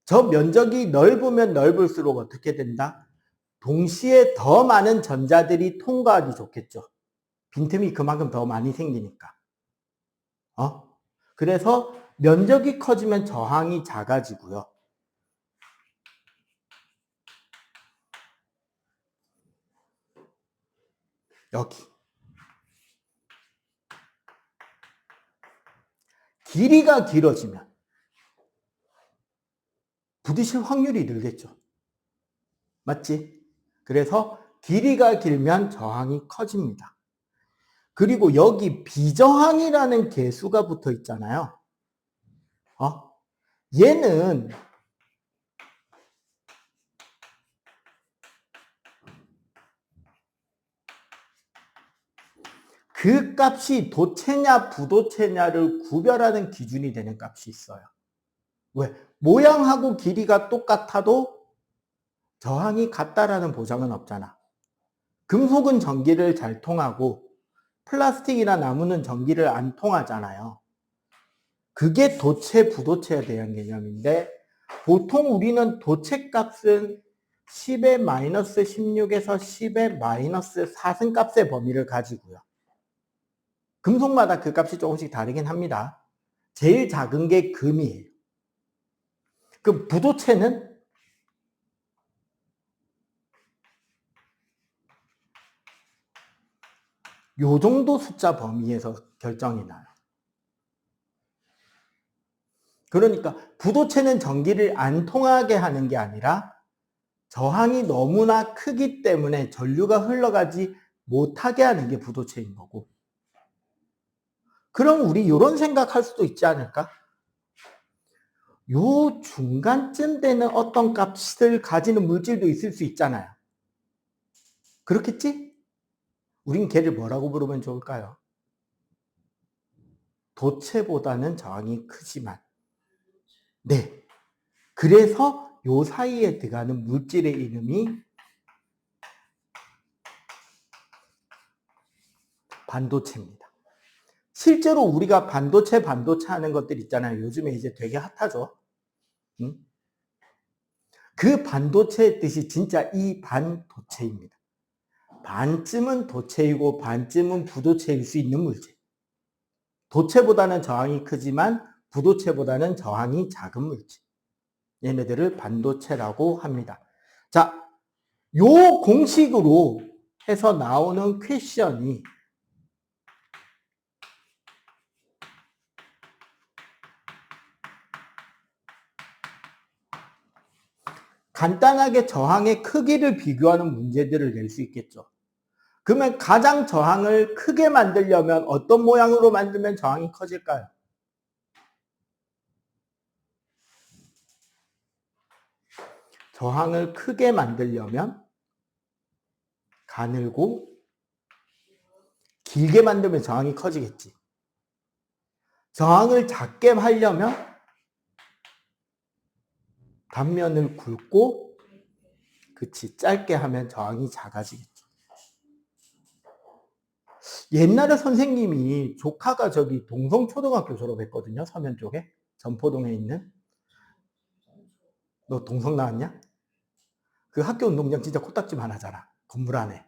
저 면적이 넓으면 넓을수록 어떻게 된다? 동시에 더 많은 전자들이 통과하기 좋겠죠. 빈틈이 그만큼 더 많이 생기니까. 그래서 면적이 커지면 저항이 작아지고요. 여기. 길이가 길어지면 부딪힐 확률이 늘겠죠. 맞지? 그래서 길이가 길면 저항이 커집니다. 그리고 여기 비저항이라는 계수가 붙어 있잖아요. 얘는 그 값이 도체냐 부도체냐를 구별하는 기준이 되는 값이 있어요. 왜? 모양하고 길이가 똑같아도 저항이 같다라는 보장은 없잖아. 금속은 전기를 잘 통하고 플라스틱이나 나무는 전기를 안 통하잖아요. 그게 도체, 부도체에 대한 개념인데 보통 우리는 도체 값은 10의 마이너스 16에서 10의 마이너스 4승 값의 범위를 가지고요. 금속마다 그 값이 조금씩 다르긴 합니다. 제일 작은 게 금이에요. 그 부도체는 요 정도 숫자 범위에서 결정이 나요. 그러니까 부도체는 전기를 안 통하게 하는 게 아니라 저항이 너무나 크기 때문에 전류가 흘러가지 못하게 하는 게 부도체인 거고. 그럼 우리 이런 생각할 수도 있지 않을까? 요 중간쯤 되는 어떤 값을 가지는 물질도 있을 수 있잖아요. 그렇겠지? 우린 걔를 뭐라고 부르면 좋을까요? 도체보다는 저항이 크지만. 네. 그래서 요 사이에 들어가는 물질의 이름이 반도체입니다. 실제로 우리가 반도체 하는 것들 있잖아요. 요즘에 이제 되게 핫하죠. 응? 그 반도체의 뜻이 진짜 이 반도체입니다. 반쯤은 도체이고 반쯤은 부도체일 수 있는 물질. 도체보다는 저항이 크지만 부도체보다는 저항이 작은 물질. 얘네들을 반도체라고 합니다. 자, 요 공식으로 해서 나오는 퀘션이 간단하게 저항의 크기를 비교하는 문제들을 낼 수 있겠죠. 그러면 가장 저항을 크게 만들려면 어떤 모양으로 만들면 저항이 커질까요? 저항을 크게 만들려면 가늘고 길게 만들면 저항이 커지겠지. 저항을 작게 하려면 단면을 굵고 그치 짧게 하면 저항이 작아지겠죠. 옛날에 선생님이 조카가 저기 동성초등학교 졸업했거든요. 서면 쪽에 전포동에 있는. 너 동성 나왔냐? 그 학교 운동장 진짜 코딱지 하나잖아. 건물 안에.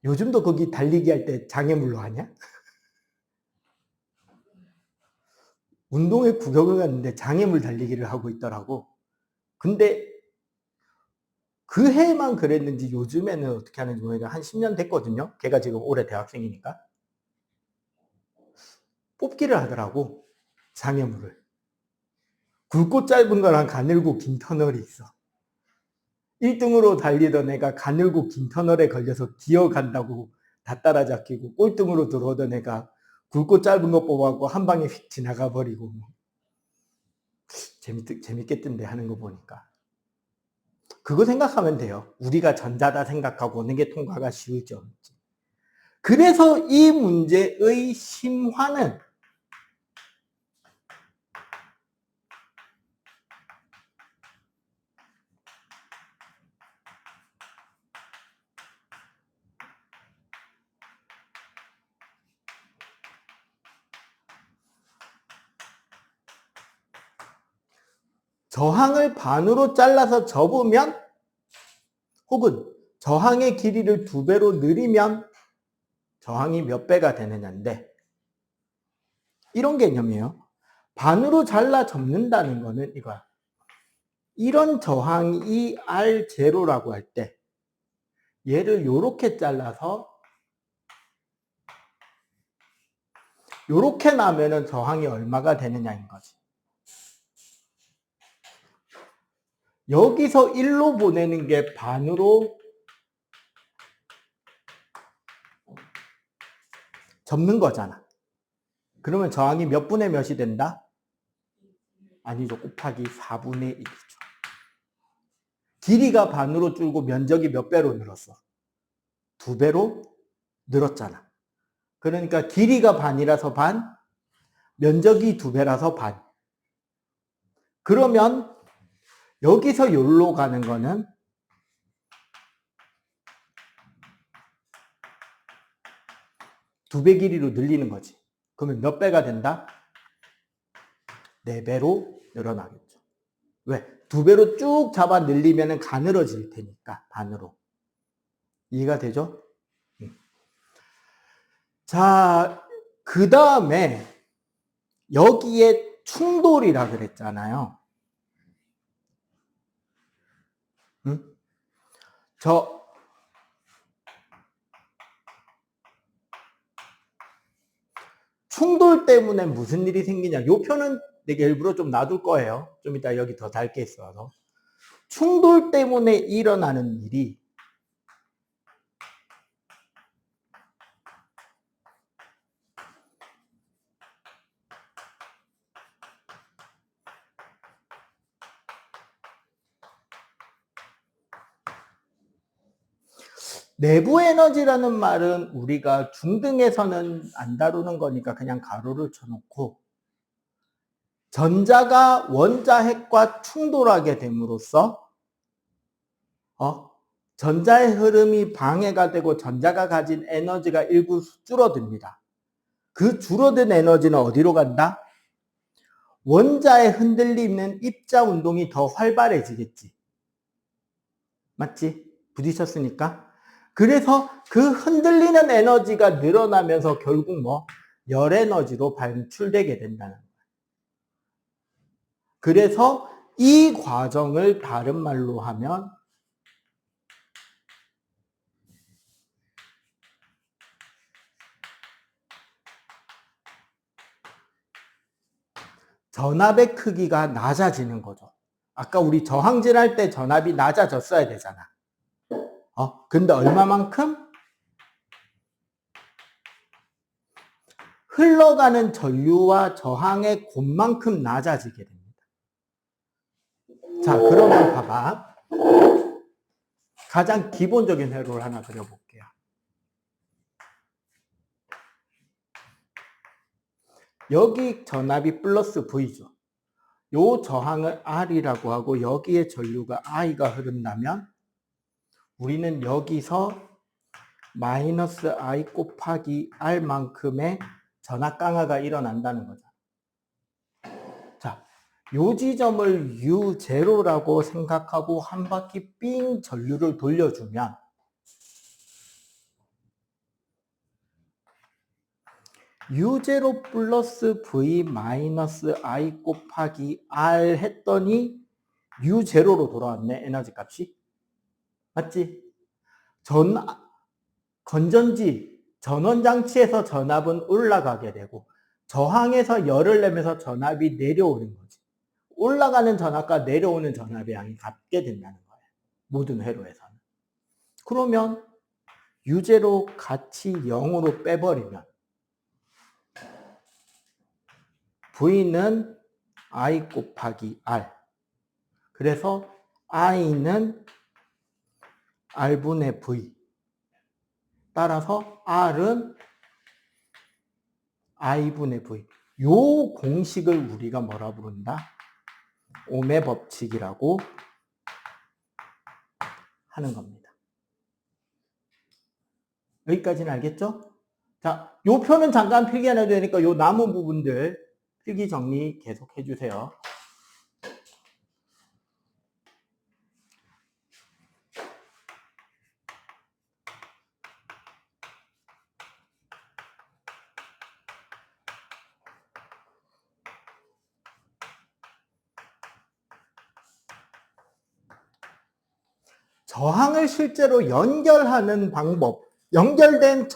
요즘도 거기 달리기 할 때 장애물로 하냐? 운동회 구경을 갔는데 장애물 달리기를 하고 있더라고. 근데 그 해만 그랬는지 요즘에는 어떻게 하는지 모르겠는데 한 10년 됐거든요. 걔가 지금 올해 대학생이니까. 뽑기를 하더라고. 장애물을. 굵고 짧은 거랑 가늘고 긴 터널이 있어. 1등으로 달리던 애가 가늘고 긴 터널에 걸려서 기어간다고 다 따라잡히고 꼴등으로 들어오던 애가 굵고 짧은 거 뽑아갖고 한 방에 휙 지나가 버리고 재밌겠던데 하는 거 보니까. 그거 생각하면 돼요. 우리가 전자다 생각하고 어느 게 통과가 쉬울지 없는지. 그래서 이 문제의 심화는 저항을 반으로 잘라서 접으면 혹은 저항의 길이를 2배로 늘리면 저항이 몇 배가 되느냐인데 이런 개념이에요. 반으로 잘라 접는다는 거는 이거야. 이런 저항이 R0라고 할 때 얘를 요렇게 잘라서 요렇게 나면은 저항이 얼마가 되느냐인 거지. 여기서 1로 보내는 게 반으로 접는 거잖아. 그러면 저항이 몇 분의 몇이 된다? 아니죠. 곱하기 4분의 1이죠. 길이가 반으로 줄고 면적이 몇 배로 늘었어? 2배로 늘었잖아. 그러니까 길이가 반이라서 반, 면적이 2배라서 반. 그러면 여기서 여기로 가는 거는 2배 길이로 늘리는 거지. 그러면 몇 배가 된다? 4배로 늘어나겠죠. 왜? 2배로 쭉 잡아 늘리면 가늘어질 테니까 반으로. 이해가 되죠? 자, 그 다음에 여기에 충돌이라 그랬잖아요. 응? 충돌 때문에 무슨 일이 생기냐. 요 표는 내가 일부러 좀 놔둘 거예요. 좀 이따 여기 더 달게 있어서. 충돌 때문에 일어나는 일이 내부 에너지라는 말은 우리가 중등에서는 안 다루는 거니까 그냥 가로를 쳐놓고 전자가 원자핵과 충돌하게 됨으로써 전자의 흐름이 방해가 되고 전자가 가진 에너지가 일부 줄어듭니다. 그 줄어든 에너지는 어디로 간다? 원자의 흔들리는 입자 운동이 더 활발해지겠지. 맞지? 부딪혔으니까. 그래서 그 흔들리는 에너지가 늘어나면서 결국 뭐? 열 에너지로 방출되게 된다는 거야. 그래서 이 과정을 다른 말로 하면 전압의 크기가 낮아지는 거죠. 아까 우리 저항질 할 때 전압이 낮아졌어야 되잖아. 근데 얼마만큼? 흘러가는 전류와 저항의 곱만큼 낮아지게 됩니다. 자, 그러면 봐봐. 가장 기본적인 회로를 하나 그려볼게요. 여기 전압이 플러스 V죠. 요 저항을 R이라고 하고 여기에 전류가 I가 흐른다면 우리는 여기서 마이너스 I 곱하기 R만큼의 전압 강화가 일어난다는 거죠. 자, 요 지점을 U0라고 생각하고 한 바퀴 삥 전류를 돌려주면 U0 플러스 V 마이너스 I 곱하기 R 했더니 U0로 돌아왔네, 에너지 값이. 맞지? 건전지, 전원장치에서 전압은 올라가게 되고 저항에서 열을 내면서 전압이 내려오는 거지. 올라가는 전압과 내려오는 전압의 양이 같게 된다는 거예요. 모든 회로에서는. 그러면 U0 같이 0으로 빼버리면 V는 I 곱하기 R. 그래서 I는 R분의 V. 따라서 R은 I분의 V. 요 공식을 우리가 뭐라 부른다? 옴의 법칙이라고 하는 겁니다. 여기까지는 알겠죠? 자, 요 표는 잠깐 필기 안 해도 되니까 요 남은 부분들 필기 정리 계속 해주세요. 저항을 실제로 연결하는 방법, 연결된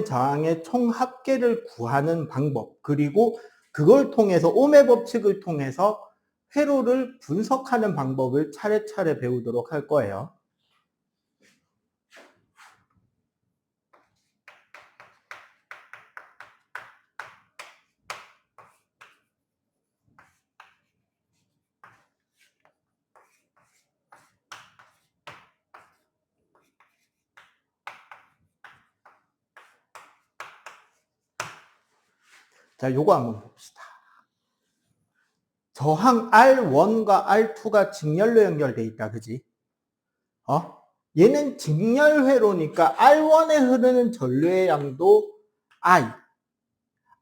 저항의 총합계를 구하는 방법, 그리고 그걸 통해서 옴의 법칙을 통해서 회로를 분석하는 방법을 차례차례 배우도록 할 거예요. 자, 요거 한번 봅시다. 저항 R1과 R2가 직렬로 연결돼 있다, 그지? 얘는 직렬회로니까 R1에 흐르는 전류의 양도 I,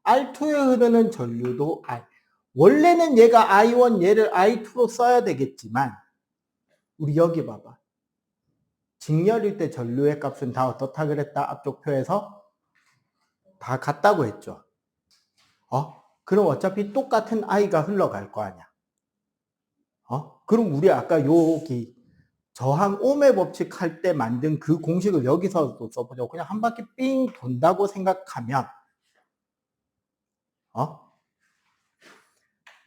R2에 흐르는 전류도 I. 원래는 얘가 I1, 얘를 I2로 써야 되겠지만 우리 여기 봐봐. 직렬일 때 전류의 값은 다 어떻다 그랬다? 앞쪽 표에서 다 같다고 했죠. 그럼 어차피 똑같은 I가 흘러갈 거 아니야. 그럼 우리 아까 여기 저항 옴의 법칙 할 때 만든 그 공식을 여기서도 써보자고. 그냥 한 바퀴 삥 돈다고 생각하면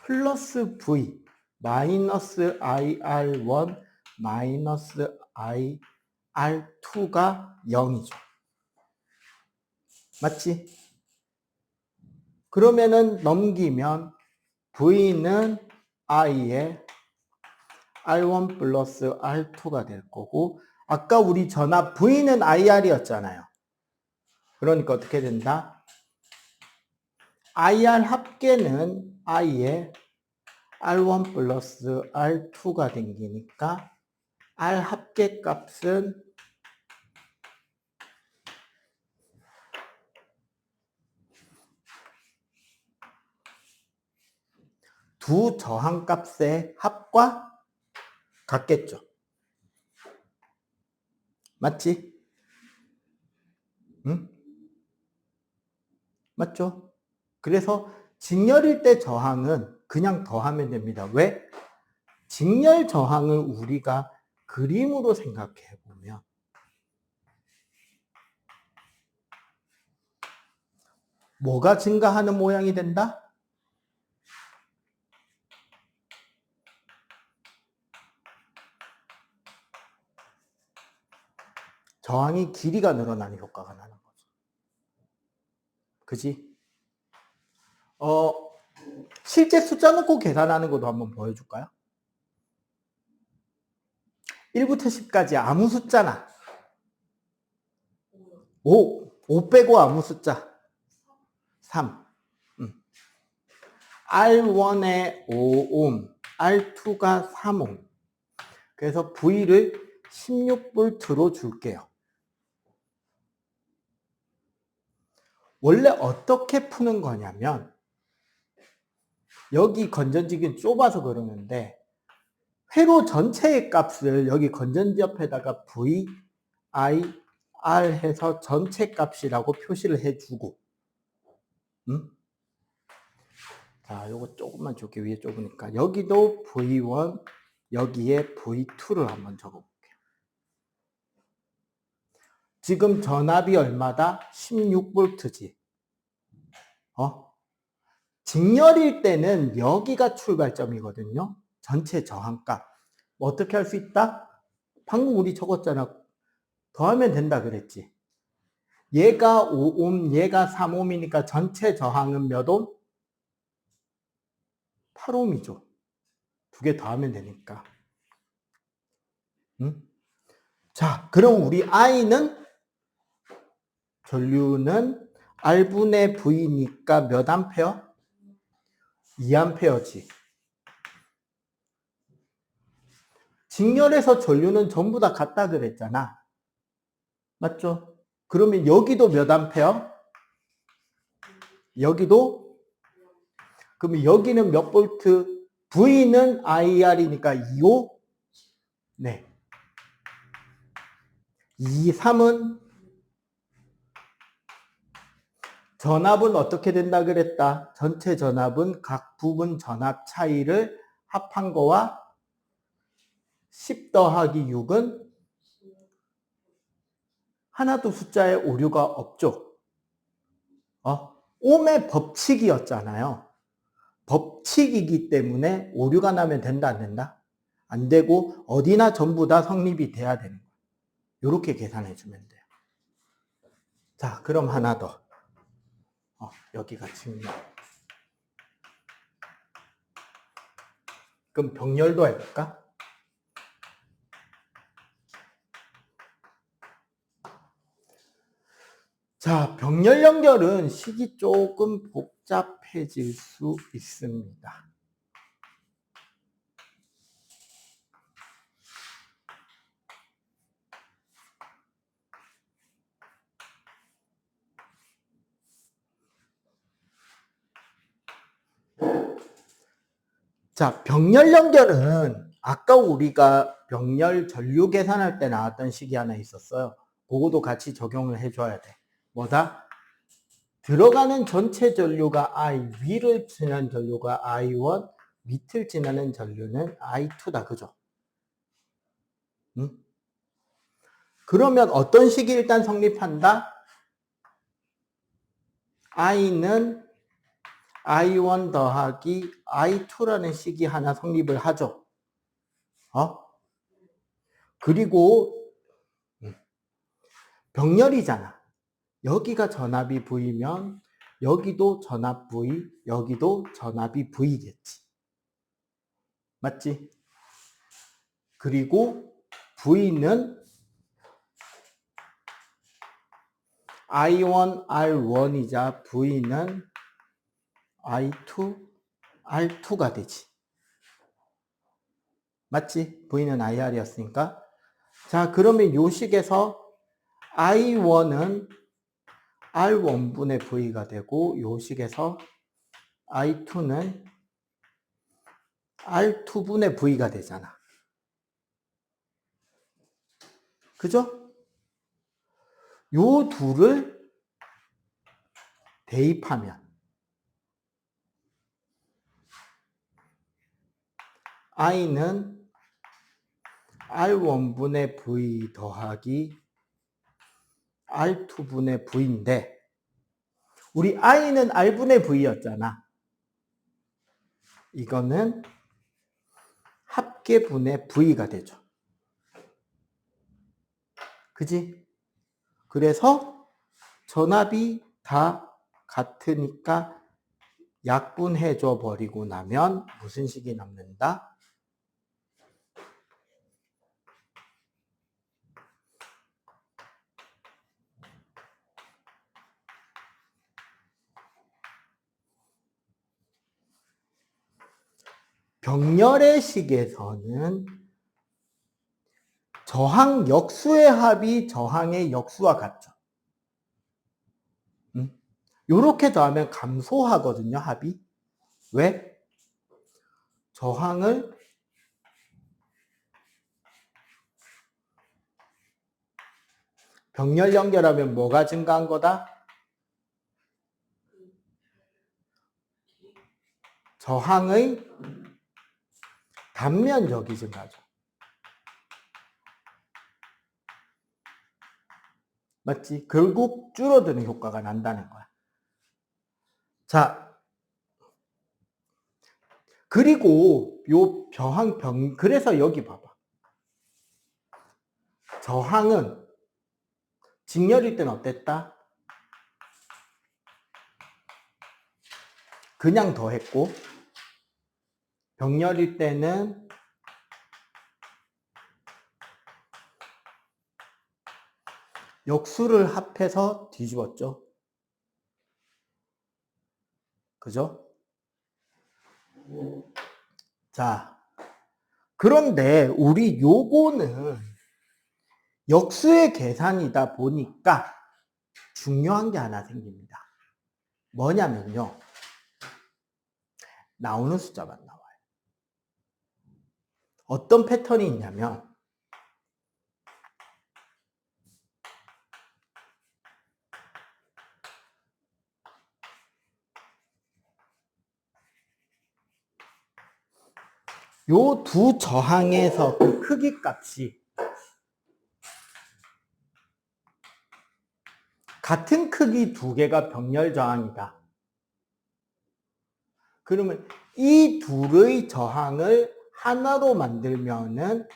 플러스 V 마이너스 IR1 마이너스 IR2가 0이죠. 맞지? 그러면은 넘기면 V는 I에 R1 플러스 R2가 될 거고, 아까 우리 전압 V는 IR이었잖아요. 그러니까 어떻게 된다? IR 합계는 I에 R1 플러스 R2가 생기니까 R 합계 값은 두 저항값의 합과 같겠죠. 맞지? 응? 맞죠? 그래서 직렬일 때 저항은 그냥 더하면 됩니다. 왜? 직렬 저항을 우리가 그림으로 생각해 보면 뭐가 증가하는 모양이 된다? 저항이 길이가 늘어나는 효과가 나는 거죠. 그지? 실제 숫자 놓고 계산하는 것도 한번 보여줄까요? 1부터 10까지 아무 숫자나 5 빼고 아무 숫자 3 R1에 5옴 R2가 3옴 그래서 V를 16V로 줄게요. 원래 어떻게 푸는 거냐면 여기 건전지가 좁아서 그러는데 회로 전체의 값을 여기 건전지 옆에다가 V, I, R 해서 전체 값이라고 표시를 해주고 자, 요거 조금만 줄게 위에 좁으니까 여기도 V1 여기에 V2를 한번 적어볼게요. 지금 전압이 얼마다? 16V지. 직렬일 때는 여기가 출발점이거든요. 전체 저항값. 어떻게 할 수 있다? 방금 우리 적었잖아. 더하면 된다 그랬지. 얘가 5옴, 얘가 3옴이니까 전체 저항은 몇 옴? 8옴이죠. 두 개 더하면 되니까. 응? 자, 그럼 우리 I는 전류는 R분의 V니까 몇 암페어? 2암페어지. 직렬해서 전류는 전부 다 같다 그랬잖아. 맞죠? 그러면 여기도 몇 암페어? 여기도? 그러면 여기는 몇 볼트? V는 IR이니까 2호? 네. 2, 3은? 전압은 어떻게 된다 그랬다? 전체 전압은 각 부분 전압 차이를 합한 거와 10 더하기 6은 하나도 숫자에 오류가 없죠. 옴의 법칙이었잖아요. 법칙이기 때문에 오류가 나면 된다 안 된다? 안 되고 어디나 전부 다 성립이 돼야 되는 거예요. 이렇게 계산해 주면 돼요. 자, 그럼 하나 더. 여기가 직렬. 그럼 병렬도 해볼까? 자, 병렬 연결은 식이 조금 복잡해질 수 있습니다. 자, 병렬 연결은 아까 우리가 병렬 전류 계산할 때 나왔던 식이 하나 있었어요. 그거도 같이 적용을 해줘야 돼. 뭐다? 들어가는 전체 전류가 I, 위를 지나는 전류가 I1, 밑을 지나는 전류는 I2다. 그죠? 응? 그러면 어떤 식이 일단 성립한다? I는 I1 더하기 I2라는 식이 하나 성립을 하죠. 그리고 병렬이잖아. 여기가 전압이 V면 여기도 전압 V, 여기도 전압이 V겠지. 맞지? 그리고 V는 I1, R1이자 V는 I2, R2가 되지. 맞지? V는 IR이었으니까. 자, 그러면 요 식에서 I1은 R1분의 V가 되고 요 식에서 I2는 R2분의 V가 되잖아. 그죠? 요 둘을 대입하면 I는 R1분의 V 더하기 R2분의 V인데 우리 I는 R분의 V였잖아. 이거는 합계분의 V가 되죠. 그지? 그래서 전압이 다 같으니까 약분해줘 버리고 나면 무슨 식이 남는다? 병렬의 식에서는 저항 역수의 합이 저항의 역수와 같죠. 요렇게 더하면 감소하거든요, 합이. 왜? 저항을 병렬 연결하면 뭐가 증가한 거다? 저항의 단면적이 증가하죠. 맞지? 결국 줄어드는 효과가 난다는 거야. 자, 그리고 요 그래서 여기 봐봐. 저항은 직렬일 때는 어땠다? 그냥 더했고, 병렬일 때는 역수를 합해서 뒤집었죠. 그죠? 자, 그런데 우리 요거는 역수의 계산이다 보니까 중요한 게 하나 생깁니다. 뭐냐면요. 나오는 숫자만 나와요. 어떤 패턴이 있냐면 요 두 저항에서 그 크기 값이 같은 크기 두 개가 병렬 저항이다. 그러면 이 둘의 저항을 하나로 만들면은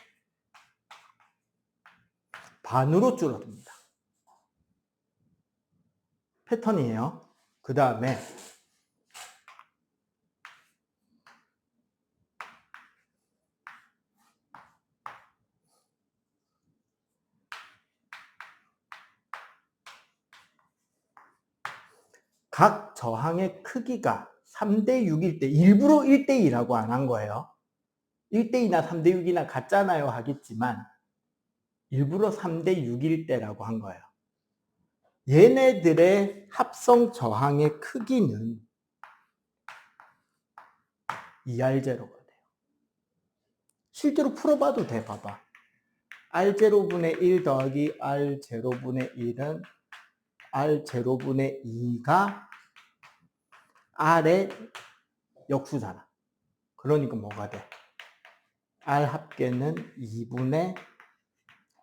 반으로 줄어듭니다. 패턴이에요. 그 다음에 각 저항의 크기가 3대 6일 때 일부러 1대 2라고 안 한 거예요. 1대 2나 3대 6이나 같잖아요 하겠지만 일부러 3대 6일 때라고 한 거예요. 얘네들의 합성 저항의 크기는 2R0가 돼요. 실제로 풀어봐도 돼. 봐봐. R0분의 1 더하기 R0분의 1은 R0분의 2가 R의 역수잖아. 그러니까 뭐가 돼? R 합계는 2분의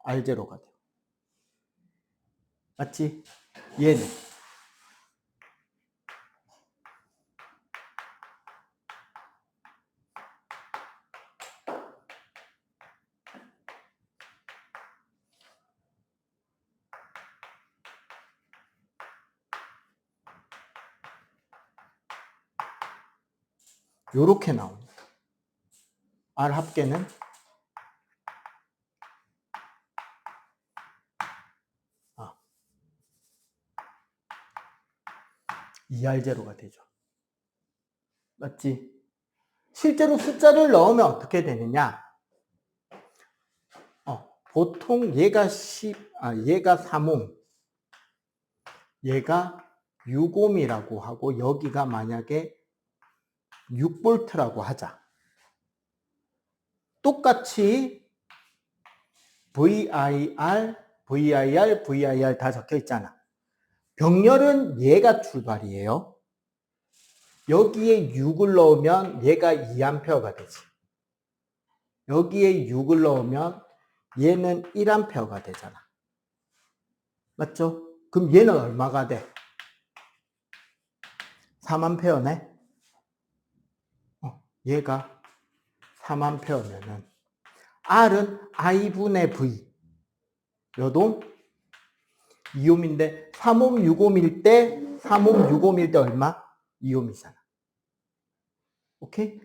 R0가 돼. 맞지? 얘는 요렇게 나옵니다. R 합계는 2R0가 되죠. 맞지? 실제로 숫자를 넣으면 어떻게 되느냐? 보통 얘가 3옴, 얘가 6옴이라고 하고 여기가 만약에 6V라고 하자. 똑같이 VIR, VIR, VIR 다 적혀 있잖아. 병렬은 얘가 출발이에요. 여기에 6을 넣으면 얘가 2A가 되지. 여기에 6을 넣으면 얘는 1A가 되잖아. 맞죠? 그럼 얘는 얼마가 돼? 3A네? 얘가 3A면은 R은 I분의 V. 요동 2옴인데 3옴 6옴일 때 3옴 6옴일 때 얼마? 2옴이잖아. 오케이?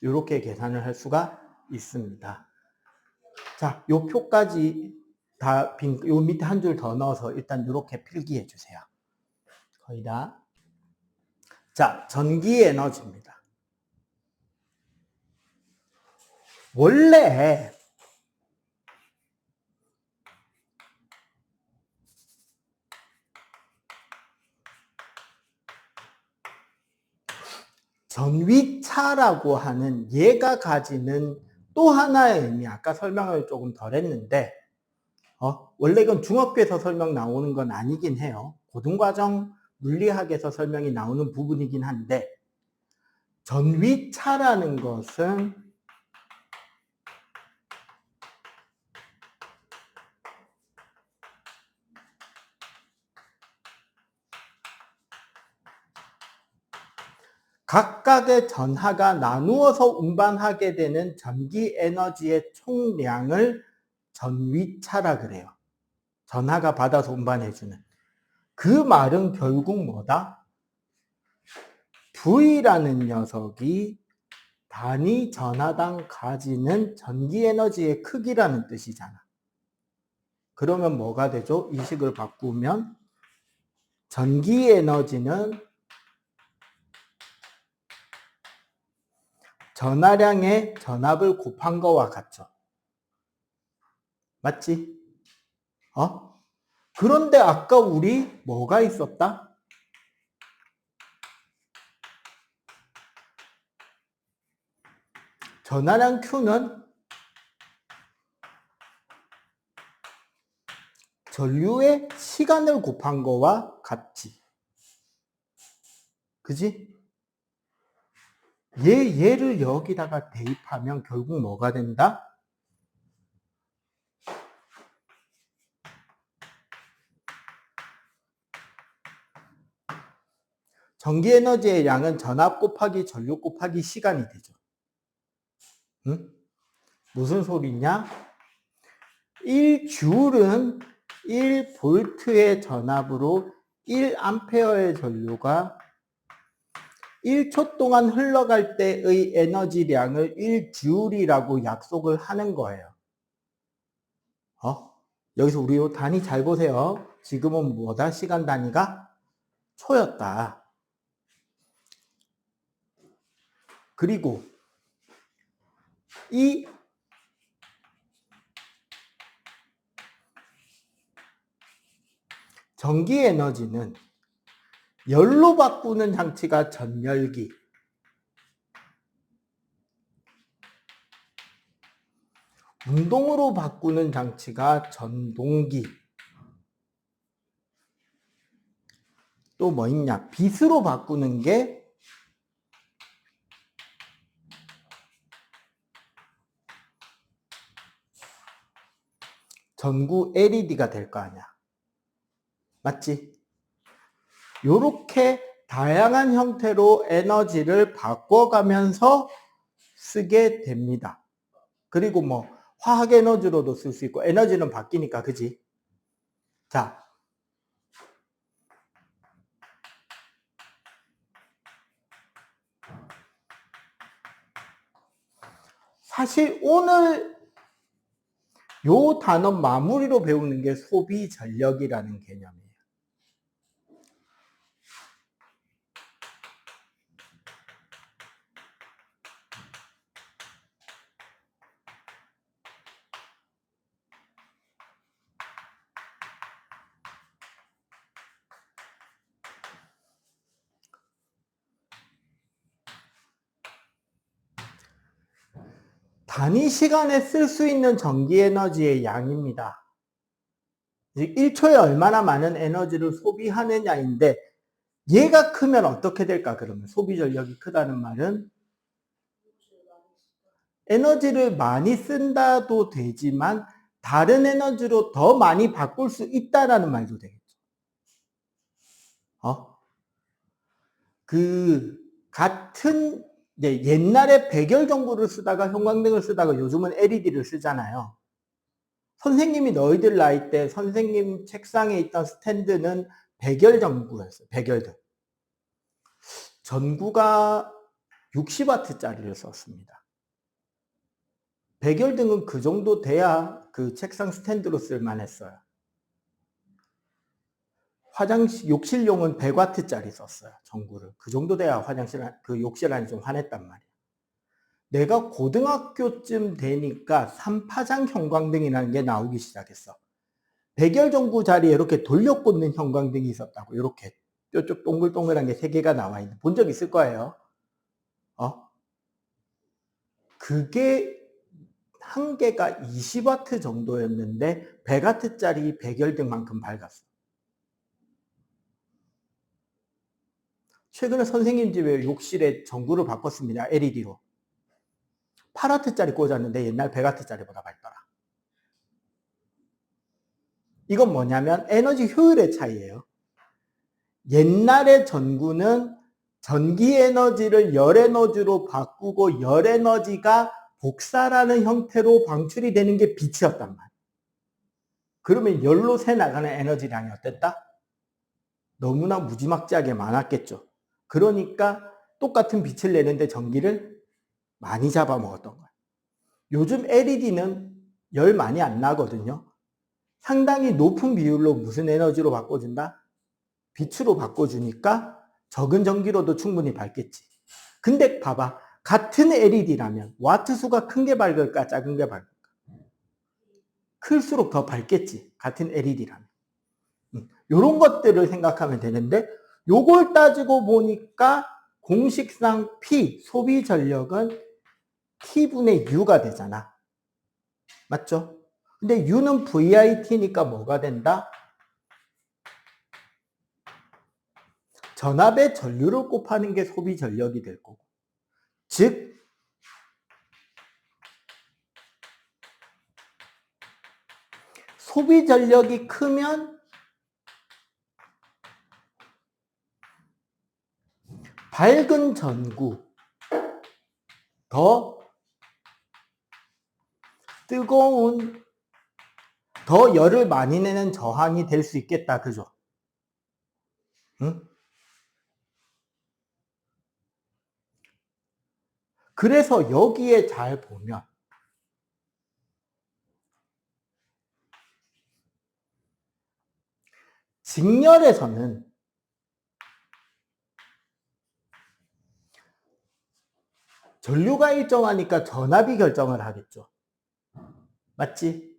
이렇게 계산을 할 수가 있습니다. 자, 요 표까지 다 요 밑에 한 줄 더 넣어서 일단 이렇게 필기해 주세요. 거의 다. 자, 전기 에너지입니다. 원래 전위차라고 하는 얘가 가지는 또 하나의 의미, 아까 설명을 조금 덜 했는데 원래 이건 중학교에서 설명 나오는 건 아니긴 해요. 고등과정 물리학에서 설명이 나오는 부분이긴 한데 전위차라는 것은 각각의 전하가 나누어서 운반하게 되는 전기 에너지의 총량을 전위차라 그래요. 전하가 받아서 운반해주는. 그 말은 결국 뭐다? V라는 녀석이 단위 전하당 가지는 전기 에너지의 크기라는 뜻이잖아. 그러면 뭐가 되죠? 이 식을 바꾸면 전기 에너지는 전하량의 전압을 곱한 거와 같죠. 맞지? 그런데 아까 우리 뭐가 있었다? 전하량 Q는 전류의 시간을 곱한 거와 같지. 그지? 얘를 여기다가 대입하면 결국 뭐가 된다? 전기 에너지의 양은 전압 곱하기 전류 곱하기 시간이 되죠. 응? 무슨 소리냐? 1J는 1V의 전압으로 1A의 전류가 1초 동안 흘러갈 때의 에너지량을 1J이라고 약속을 하는 거예요. 여기서 우리 요 단위 잘 보세요. 지금은 뭐다? 시간 단위가 초였다. 그리고 이 전기 에너지는 열로 바꾸는 장치가 전열기, 운동으로 바꾸는 장치가 전동기, 또 뭐 있냐? 빛으로 바꾸는 게 전구 LED가 될 거 아니야. 맞지? 요렇게 다양한 형태로 에너지를 바꿔가면서 쓰게 됩니다. 그리고 뭐 화학 에너지로도 쓸 수 있고 에너지는 바뀌니까 그지? 자, 사실 오늘 요 단어 마무리로 배우는 게 소비 전력이라는 개념이에요. 단위 시간에 쓸 수 있는 전기 에너지의 양입니다. 1초에 얼마나 많은 에너지를 소비하느냐인데 얘가 크면 어떻게 될까? 그러면 소비 전력이 크다는 말은 에너지를 많이 쓴다도 되지만 다른 에너지로 더 많이 바꿀 수 있다라는 말도 되겠죠. 같은 옛날에 백열전구를 쓰다가 형광등을 쓰다가 요즘은 LED를 쓰잖아요. 선생님이 너희들 나이 때 선생님 책상에 있던 스탠드는 백열전구였어요. 백열등. 전구가 60W짜리를 썼습니다. 백열등은 그 정도 돼야 그 책상 스탠드로 쓸만했어요. 욕실용은 100W짜리 썼어요. 전구를. 그 정도 돼야 욕실 안이 좀 환했단 말이에요. 내가 고등학교쯤 되니까 3파장 형광등이라는 게 나오기 시작했어. 백열전구 자리에 이렇게 돌려 꽂는 형광등이 있었다고. 이렇게 뾰족 동글동글한 게 3개가 나와 있는. 본 적 있을 거예요. 그게 한 개가 20W 정도였는데 100W짜리 백열등만큼 밝았어. 최근에 선생님 집에 욕실에 전구를 바꿨습니다. LED로. 8W짜리 꽂았는데 옛날 100W짜리보다 밝더라. 이건 뭐냐면 에너지 효율의 차이예요. 옛날의 전구는 전기 에너지를 열 에너지로 바꾸고 열 에너지가 복사라는 형태로 방출이 되는 게 빛이었단 말이에요. 그러면 열로 새 나가는 에너지량이 어땠다? 너무나 무지막지하게 많았겠죠. 그러니까 똑같은 빛을 내는데 전기를 많이 잡아먹었던 거예요. 요즘 LED는 열 많이 안 나거든요. 상당히 높은 비율로 무슨 에너지로 바꿔준다? 빛으로 바꿔주니까 적은 전기로도 충분히 밝겠지. 근데 봐봐. 같은 LED라면 와트 수가 큰 게 밝을까? 작은 게 밝을까? 클수록 더 밝겠지. 같은 LED라면. 이런 것들을 생각하면 되는데 요걸 따지고 보니까 공식상 P, 소비 전력은 T분의 U가 되잖아. 맞죠? 근데 U는 VIT니까 뭐가 된다? 전압의 전류를 곱하는 게 소비 전력이 될 거고. 즉, 소비 전력이 크면 밝은 전구, 더 뜨거운, 더 열을 많이 내는 저항이 될 수 있겠다. 그죠? 응? 그래서 여기에 잘 보면 직렬에서는 전류가 일정하니까 전압이 결정을 하겠죠. 맞지?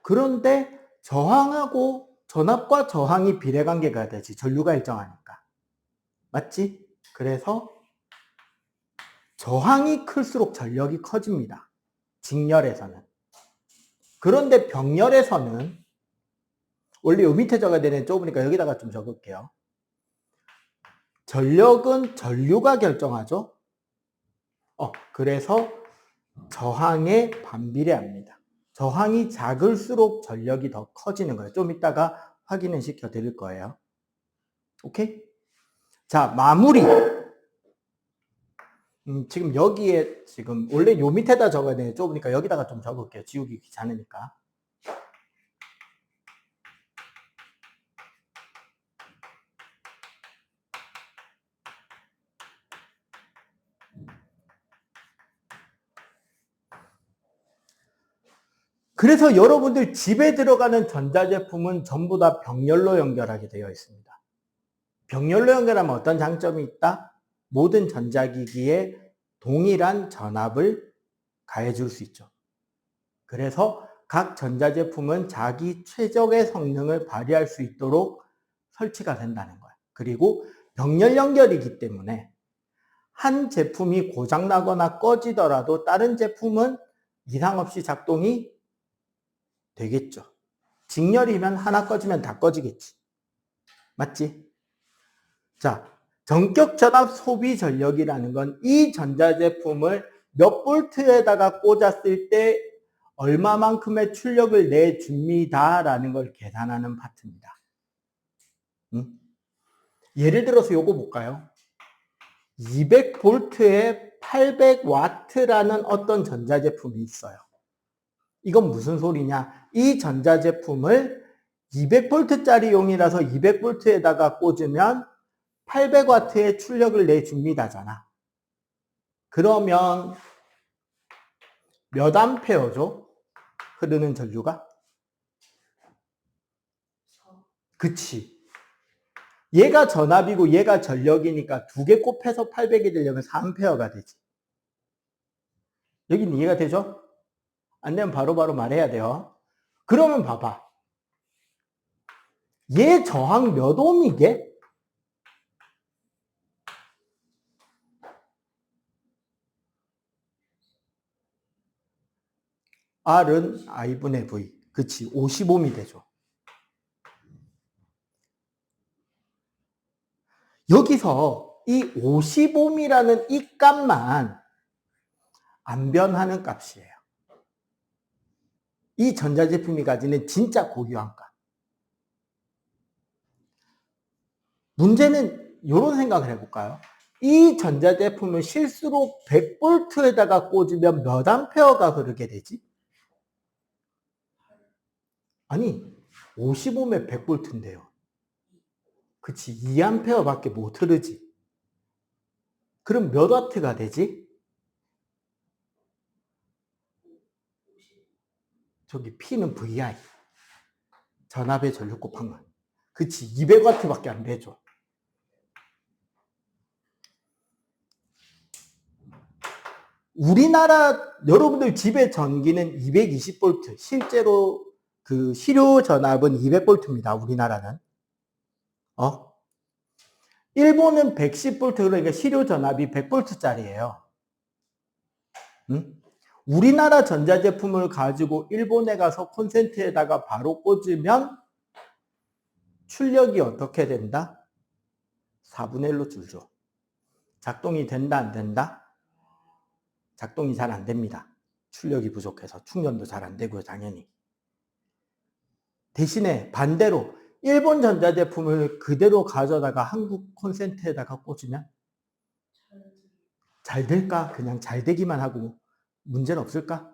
그런데 전압과 저항이 비례관계가 되지. 전류가 일정하니까. 맞지? 그래서 저항이 클수록 전력이 커집니다. 직렬에서는. 그런데 병렬에서는 원래 요 밑에 적어야 되는 좁으니까 여기다가 좀 적을게요. 전력은 전류가 결정하죠. 그래서 저항에 반비례합니다. 저항이 작을수록 전력이 더 커지는 거예요. 좀 이따가 확인을 시켜 드릴 거예요. 오케이? 자, 마무리. 지금 여기에 지금 원래 요 밑에다 적어야 돼요. 좁으니까 여기다가 좀 적을게요. 지우기 귀찮으니까. 그래서 여러분들 집에 들어가는 전자제품은 전부 다 병렬로 연결하게 되어 있습니다. 병렬로 연결하면 어떤 장점이 있다? 모든 전자기기에 동일한 전압을 가해줄 수 있죠. 그래서 각 전자제품은 자기 최적의 성능을 발휘할 수 있도록 설치가 된다는 거예요. 그리고 병렬 연결이기 때문에 한 제품이 고장나거나 꺼지더라도 다른 제품은 이상 없이 작동이 되겠죠. 직렬이면 하나 꺼지면 다 꺼지겠지. 맞지? 자, 전격 전압 소비 전력이라는 건 이 전자제품을 몇 볼트에다가 꽂았을 때 얼마만큼의 출력을 내줍니다라는 걸 계산하는 파트입니다. 예를 들어서 요거 볼까요? 200볼트에 800와트라는 어떤 전자제품이 있어요. 이건 무슨 소리냐? 이 전자제품을 200볼트짜리 용이라서 200볼트에다가 꽂으면 800와트의 출력을 내줍니다잖아. 그러면 몇 암페어죠? 흐르는 전류가? 그치. 얘가 전압이고 얘가 전력이니까 두 개 곱해서 800이 되려면 4암페어가 되지. 여기는 이해가 되죠? 안 되면 바로바로 말해야 돼요. 그러면 봐봐. 얘 저항 몇 옴이게? R은 I분의 V. 그치. 50옴이 되죠. 여기서 이 50옴이라는 이 값만 안 변하는 값이에요. 이 전자제품이 가지는 진짜 고유한 값. 문제는 이런 생각을 해볼까요? 이 전자제품을 실수로 100볼트에다가 꽂으면 몇 암페어가 흐르게 되지? 아니, 55면 100볼트인데요. 그치, 2암페어 밖에 못 흐르지. 그럼 몇 와트가 되지? 저기 P는 VI. 전압의 전류 곱한 거. 그치, 200와트 밖에 안 되죠. 우리나라 여러분들 집의 전기는 220볼트. 실제로 그 실효 전압은 200볼트입니다. 우리나라는. 일본은 110볼트, 그러니까 실효 전압이 100볼트짜리예요. 응? 우리나라 전자제품을 가지고 일본에 가서 콘센트에다가 바로 꽂으면 출력이 어떻게 된다? 4분의 1로 줄죠. 작동이 된다, 안 된다? 작동이 잘 안 됩니다. 출력이 부족해서 충전도 잘 안 되고요, 당연히. 대신에 반대로 일본 전자제품을 그대로 가져다가 한국 콘센트에다가 꽂으면 잘 될까? 그냥 잘 되기만 하고 문제는 없을까?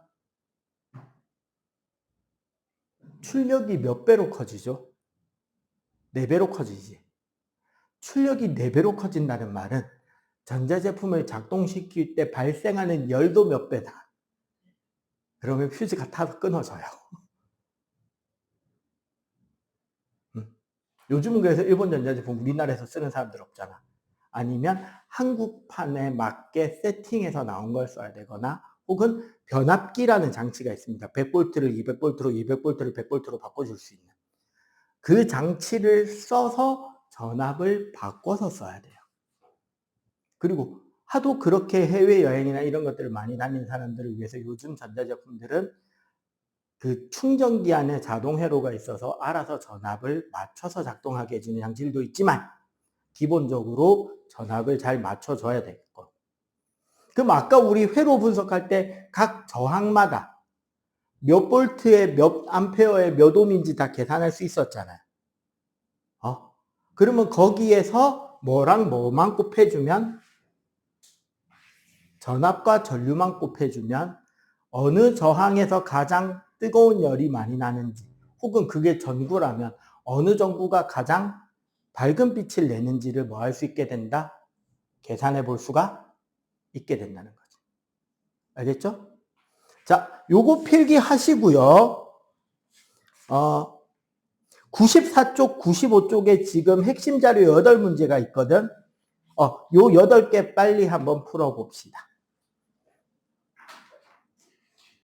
출력이 몇 배로 커지죠? 4배로 커지지. 출력이 4배로 커진다는 말은 전자제품을 작동시킬 때 발생하는 열도 몇 배다. 그러면 퓨즈가 다 끊어져요. 요즘은 그래서 일본 전자제품 우리나라에서 쓰는 사람들 없잖아. 아니면 한국판에 맞게 세팅해서 나온 걸 써야 되거나 혹은 변압기라는 장치가 있습니다. 100볼트를 200볼트로 200볼트를 100볼트로 바꿔줄 수 있는 그 장치를 써서 전압을 바꿔서 써야 돼요. 그리고 하도 그렇게 해외여행이나 이런 것들을 많이 다니는 사람들을 위해서 요즘 전자제품들은 그 충전기 안에 자동 회로가 있어서 알아서 전압을 맞춰서 작동하게 해주는 장치도 있지만 기본적으로 전압을 잘 맞춰줘야 되겠고. 그럼 아까 우리 회로 분석할 때 각 저항마다 몇 볼트에 몇 암페어에 몇 옴인지 다 계산할 수 있었잖아요. 그러면 거기에서 뭐랑 뭐만 곱해주면 전압과 전류만 곱해주면 어느 저항에서 가장 뜨거운 열이 많이 나는지 혹은 그게 전구라면 어느 전구가 가장 밝은 빛을 내는지를 뭐 할 수 있게 된다? 계산해 볼 수가 있게 된다는 거죠. 알겠죠? 자, 요거 필기하시고요. 94쪽, 95쪽에 지금 핵심 자료 8문제가 있거든. 요 8개 빨리 한번 풀어봅시다.